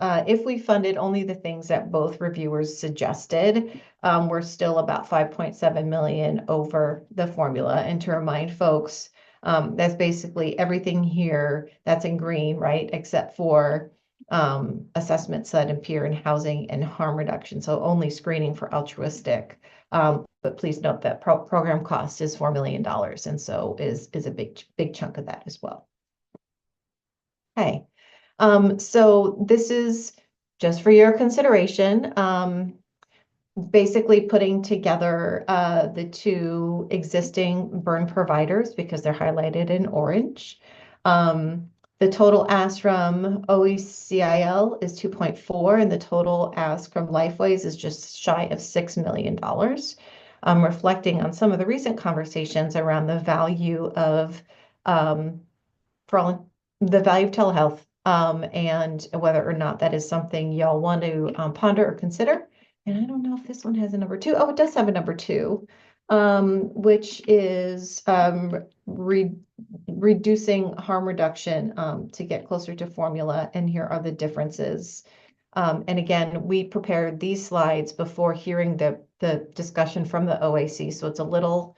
If we funded only the things that both reviewers suggested, we're still about 5.7 million over the formula. And to remind folks, that's basically everything here that's in green, right? Except for assessment, SUD, and peer and housing and harm reduction. So only screening for altruistic. But please note that program cost is $4 million, and so is a big chunk of that as well. Okay. So this is just for your consideration. Basically putting together the two existing burn providers because they're highlighted in orange. The total ask from OECIL is 2.4, and the total ask from Lifeways is just shy of $6 million. Reflecting on some of the recent conversations around the value of the value of telehealth, and whether or not that is something y'all want to ponder or consider. And I don't know if this one has a number 2. Oh, it does have a number 2, which is reducing harm reduction to get closer to formula. And here are the differences. And again, we prepared these slides before hearing the discussion from the OAC, so it's a little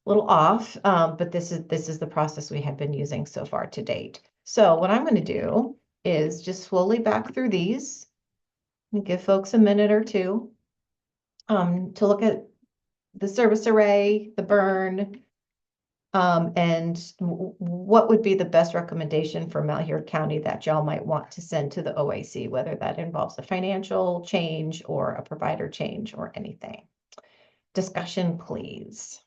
off, but this is the process we have been using so far to date. So what I'm going to do is just slowly back through these and give folks a minute or two to look at the service array, the burn, and what would be the best recommendation for Malheur County that y'all might want to send to the OAC, whether that involves a financial change or a provider change or anything. Discussion, please.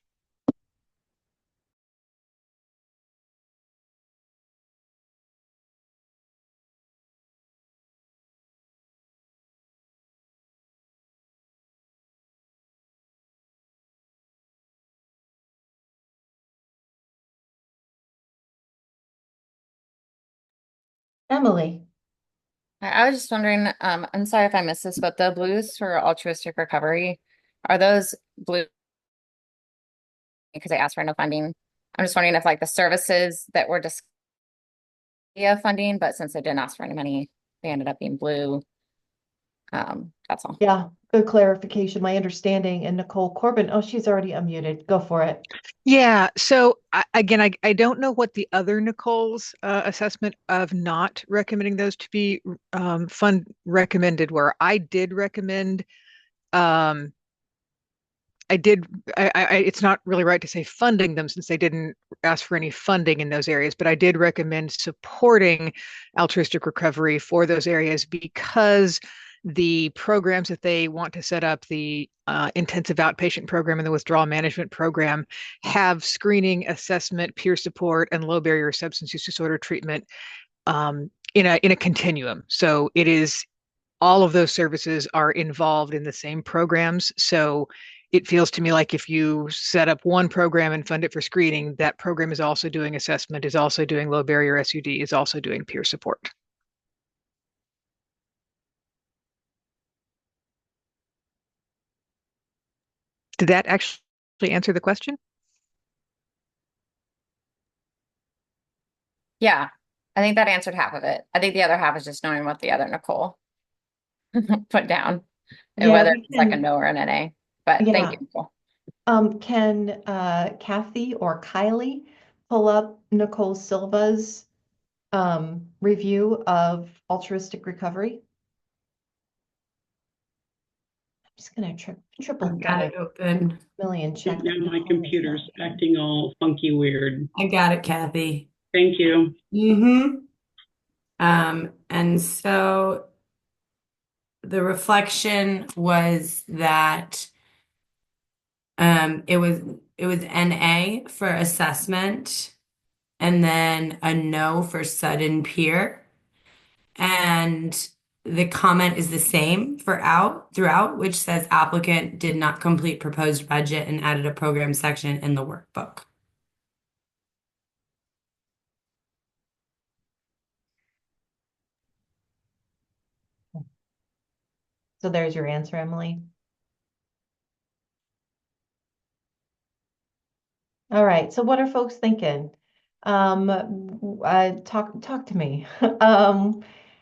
Emily. I was just wondering, I'm sorry if I missed this, but the blues for altruistic recovery, are those blue because they asked for no funding? I'm just wondering if like the services that were discussed funding, but since they didn't ask for any money, they ended up being blue. That's all. Yeah, good clarification. My understanding, and Nicole Corbin, oh, she's already unmuted. Go for it. Yeah. So again, I don't know what the other Nicole's assessment of not recommending those to be fund recommended were. I did recommend. It's not really right to say funding them since they didn't ask for any funding in those areas, but I did recommend supporting altruistic recovery for those areas because the programs that they want to set up, the intensive outpatient program and the withdrawal management program, have screening, assessment, peer support, and low barrier substance use disorder treatment in a continuum. So it is all of those services are involved in the same programs. So it feels to me like if you set up one program and fund it for screening, that program is also doing assessment, is also doing low barrier SUD, is also doing peer support. Did that actually answer the question? Yeah, I think that answered half of it. I think the other half is just knowing what the other Nicole put down and Yeah, whether we it's like a can- no or an NA. But Yeah. thank you, Nicole. Can Kathy or Kylie pull up Nicole Silva's review of altruistic recovery? I'm just gonna triple I've got it open. million check. Now my computer's acting all funky weird. I got it, Kathy. Thank you. And so the reflection was that it was NA for assessment and then a no for sudden peer. And the comment is the same for throughout, which says applicant did not complete proposed budget and added a program section in the workbook. So there's your answer, Emily. All right, so what are folks thinking? Talk to me.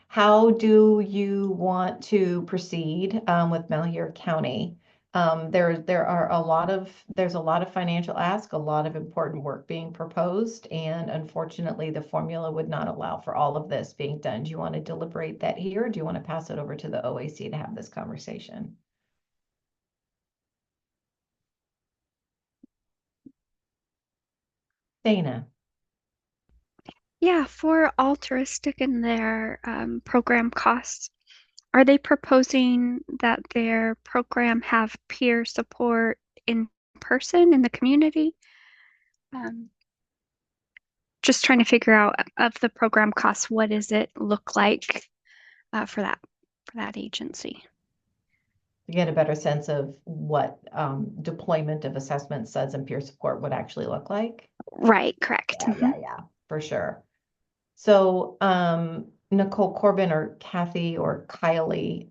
How do you want to proceed with Malheur County? There's a lot of financial ask, a lot of important work being proposed, and unfortunately, the formula would not allow for all of this being done. Do you want to deliberate that here, or do you want to pass it over to the OAC to have this conversation? Dana. Yeah, for Altruistic and their program costs, are they proposing that their program have peer support in person in the community? Just trying to figure out of the program costs, what does it look like for that agency? To get a better sense of what deployment of assessment, SUDS, and peer support would actually look like. Right, correct. Yeah, for sure. So, Nicole, Corbin, or Kathy, or Kylie,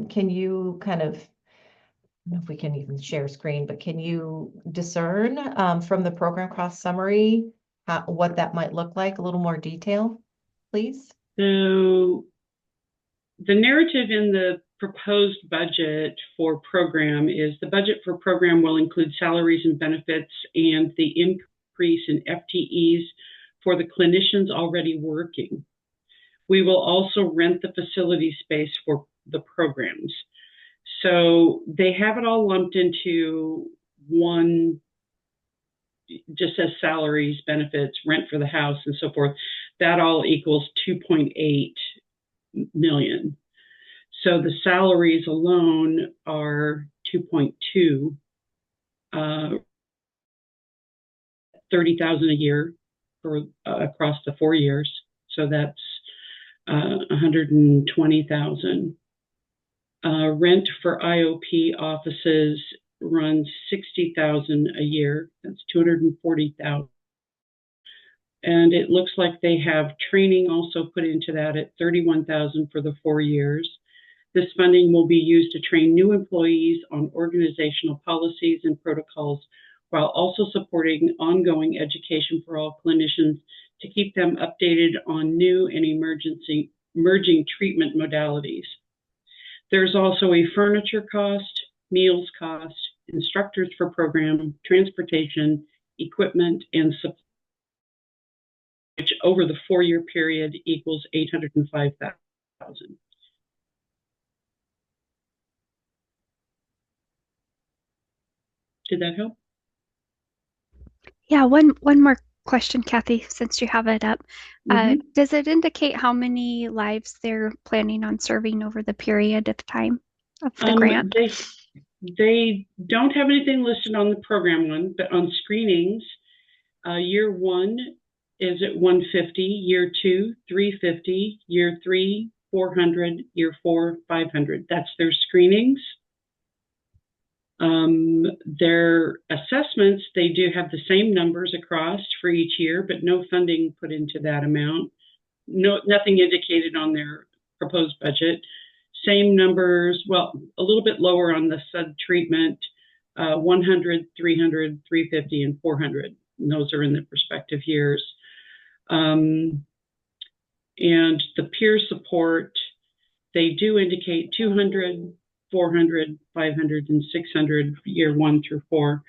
can you kind of, I don't know if we can even share screen, but can you discern from the program cost summary what that might look like? A little more detail, please. So the narrative in the proposed budget for program is the budget for program will include salaries and benefits and the increase in FTEs for the clinicians already working. We will also rent the facility space for the programs. So they have it all lumped into one, just as salaries, benefits, rent for the house, and so forth. That all equals 2.8 million. So the salaries alone are 2.2, 30,000 a year for across the 4 years. So that's 120,000. Rent for IOP offices runs 60,000 a year. That's 240,000. And it looks like they have training also put into that at 31,000 for the 4 years. This funding will be used to train new employees on organizational policies and protocols, while also supporting ongoing education for all clinicians to keep them updated on new and emerging treatment modalities. There's also a furniture cost, meals cost, instructors for program, transportation, equipment, and supply, which over the 4-year period equals 805,000. Did that help? Yeah, one more question, Kathy, since you have it up. Does it indicate how many lives they're planning on serving over the period of time of the grant? They don't have anything listed on the program one, but on screenings, year 1 is at 150, year 2, 350, year 3, 400, year 4, 500. That's their screenings. Their assessments, they do have the same numbers across for each year, but no funding put into that amount. Nothing indicated on their proposed budget. Same numbers, well, a little bit lower on the SUD treatment, 100, 300, 350, and 400. And those are in the respective years. And the peer support, they do indicate 200, 400, 500, and 600 year 1 through 4.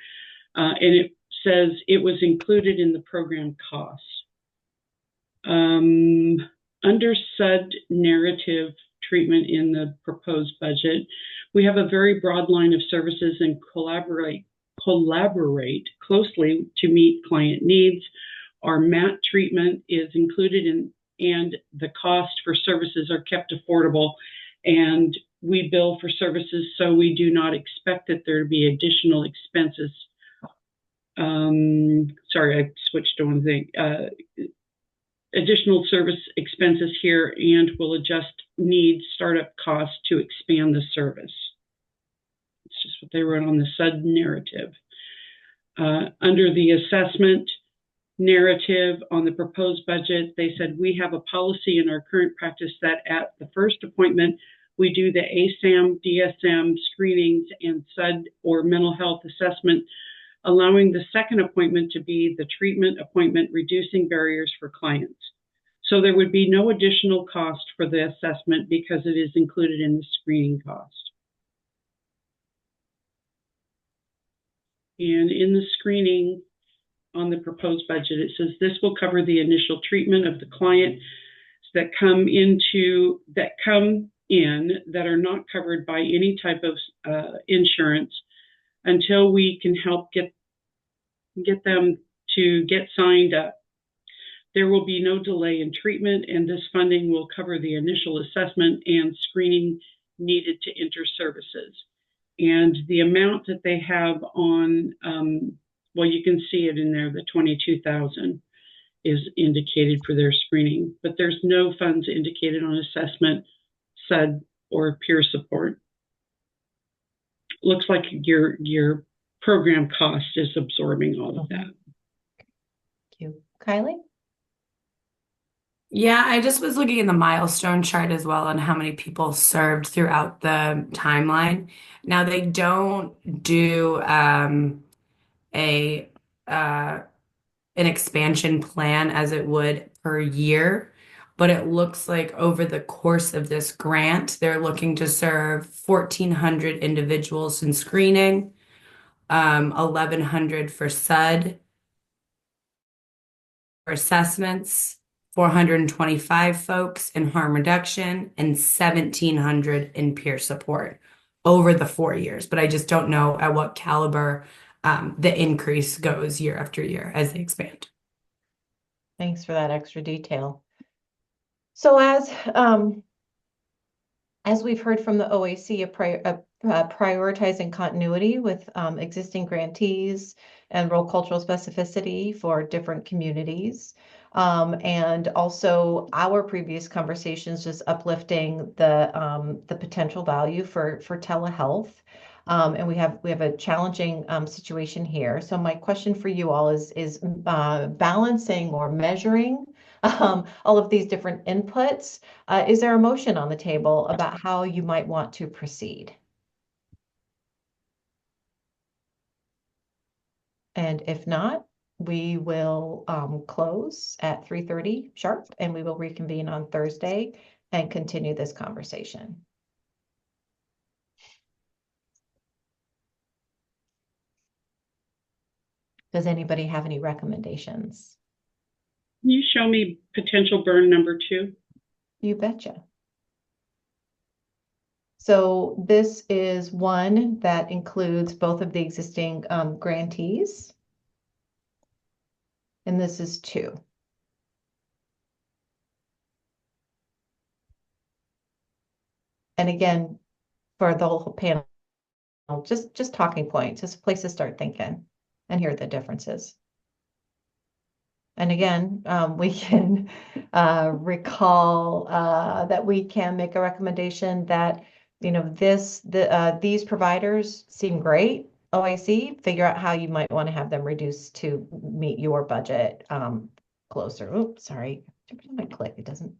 And it says it was included in the program cost. Under SUD narrative treatment in the proposed budget, we have a very broad line of services and collaborate closely to meet client needs. Our MAT treatment is included in, and the cost for services are kept affordable, and we bill for services, so we do not expect that there to be additional expenses. Sorry, I switched to one thing. Additional service expenses here, and will adjust need startup costs to expand the service. It's just what they wrote on the SUD narrative. Under the assessment narrative on the proposed budget, they said we have a policy in our current practice that at the first appointment, we do the ASAM, DSM screenings and SUD or mental health assessment allowing the second appointment to be the treatment appointment, reducing barriers for clients. So there would be no additional cost for the assessment because it is included in the screening cost. And in the screening on the proposed budget, it says this will cover the initial treatment of the client that come in that are not covered by any type of insurance until we can help get them to get signed up. There will be no delay in treatment, and this funding will cover the initial assessment and screening needed to enter services. And the amount that they have on, well, you can see it in there, the $22,000 is indicated for their screening, but there's no funds indicated on assessment, SUD, or peer support. Looks like your program cost is absorbing all of that. Thank you. Kylie? Yeah, I just was looking in the milestone chart as well on how many people served throughout the timeline. Now they don't do an expansion plan as it would per year, but it looks like over the course of this grant, they're looking to serve 1,400 individuals in screening, 1,100 for SUD, for assessments, 425 folks in harm reduction, and 1,700 in peer support over the 4 years. But I just don't know at what caliber the increase goes year after year as they expand. Thanks for that extra detail. So as we've heard from the OAC, prioritizing continuity with existing grantees and role cultural specificity for different communities. And also our previous conversations just uplifting the potential value for telehealth. And we have a challenging situation here. So my question for you all is balancing or measuring all of these different inputs. Is there a motion on the table about how you might want to proceed? And if not, we will close at 3:30 sharp, and we will reconvene on Thursday and continue this conversation. Does anybody have any recommendations? Can you show me potential burn number 2? You betcha. So this is one that includes both of the existing grantees. And this is 2. And again, for the whole panel, just talking points, just a place to start thinking, and here are the differences. And again, we can recall that we can make a recommendation that, you know, these providers seem great. OAC, figure out how you might want to have them reduced to meet your budget closer. Oops, sorry. Every time I click, it doesn't.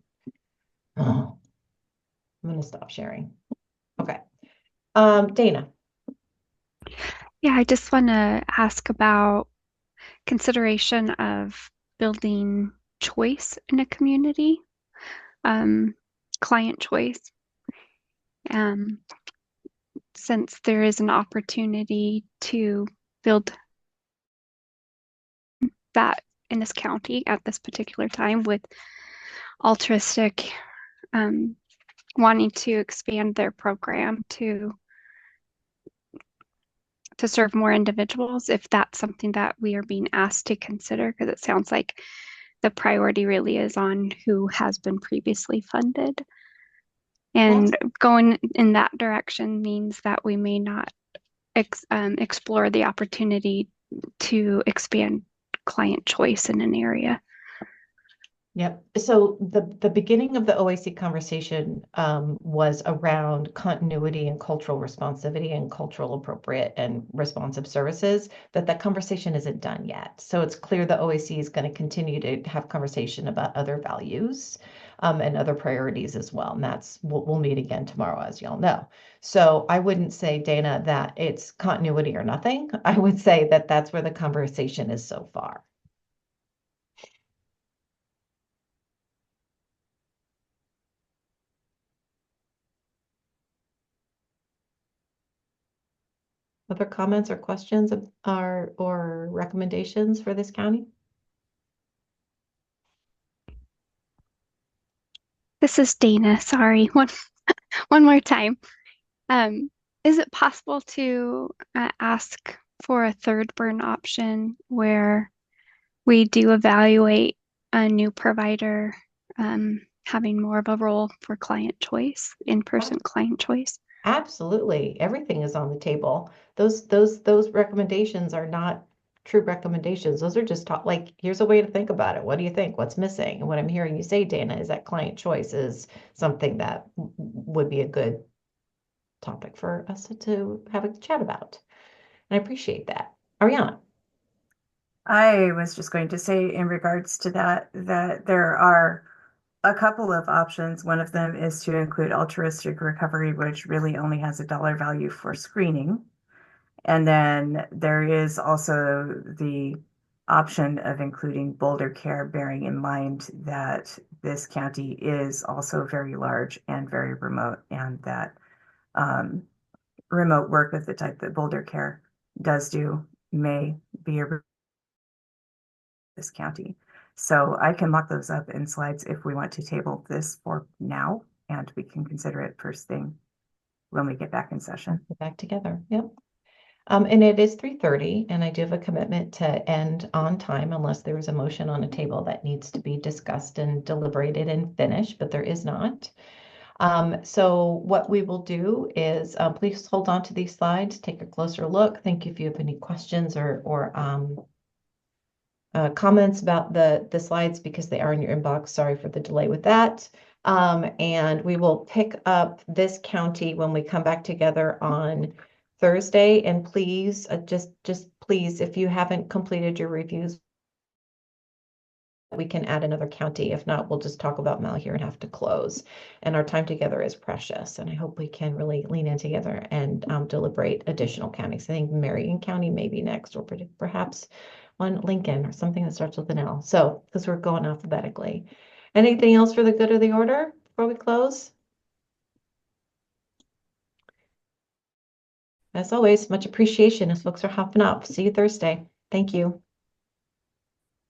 Oh, I'm going to stop sharing. Okay. Dana. Yeah, I just want to ask about consideration of building choice in a community, client choice. Since there is an opportunity to build that in this county at this particular time with Altruistic wanting to expand their program to serve more individuals, if that's something that we are being asked to consider, because it sounds like the priority really is on who has been previously funded. And going in that direction means that we may not explore the opportunity to expand client choice in an area. Yep. So the beginning of the OAC conversation was around continuity and cultural responsivity and cultural appropriate and responsive services, but that conversation isn't done yet. So it's clear the OAC is going to continue to have conversation about other values. and other priorities as well. And we'll meet again tomorrow, as y'all know. So I wouldn't say, Dana, that it's continuity or nothing. I would say that that's where the conversation is so far. Other comments or questions or recommendations for this county? This is Dana. Sorry, one more time. Is it possible to ask for a third burn option where we do evaluate a new provider having more of a role for client choice, in-person client choice? Absolutely. Everything is on the table. Those recommendations are not true recommendations. Those are just like, here's a way to think about it. What do you think? What's missing? And what I'm hearing you say, Dana, is that client choice is something that would be a good topic for us to have a chat about. And I appreciate that. Ariana. I was just going to say in regards to that there are a couple of options. One of them is to include altruistic recovery, which really only has a dollar value for screening. And then there is also the option of including Boulder Care, bearing in mind that this county is also very large and very remote, and that remote work of the type that Boulder Care does do may be a this county. So I can lock those up in slides if we want to table this for now, and we can consider it first thing when we get back in session. Get back together. Yep. And it is 3:30, and I do have a commitment to end on time unless there is a motion on a table that needs to be discussed and deliberated and finished, but there is not. So what we will do is please hold on to these slides, take a closer look. Think if you have any questions or comments about the slides, because they are in your inbox. Sorry for the delay with that. And we will pick up this county when we come back together on Thursday. And please, just please, if you haven't completed your reviews, we can add another county. If not, we'll just talk about Malheur and have to close. And our time together is precious. And I hope we can really lean in together and deliberate additional counties. I think Marion County may be next, or perhaps one Lincoln or something that starts with an L. So, because we're going alphabetically. Anything else for the good of the order before we close? As always, much appreciation as folks are hopping up. See you Thursday. Thank you.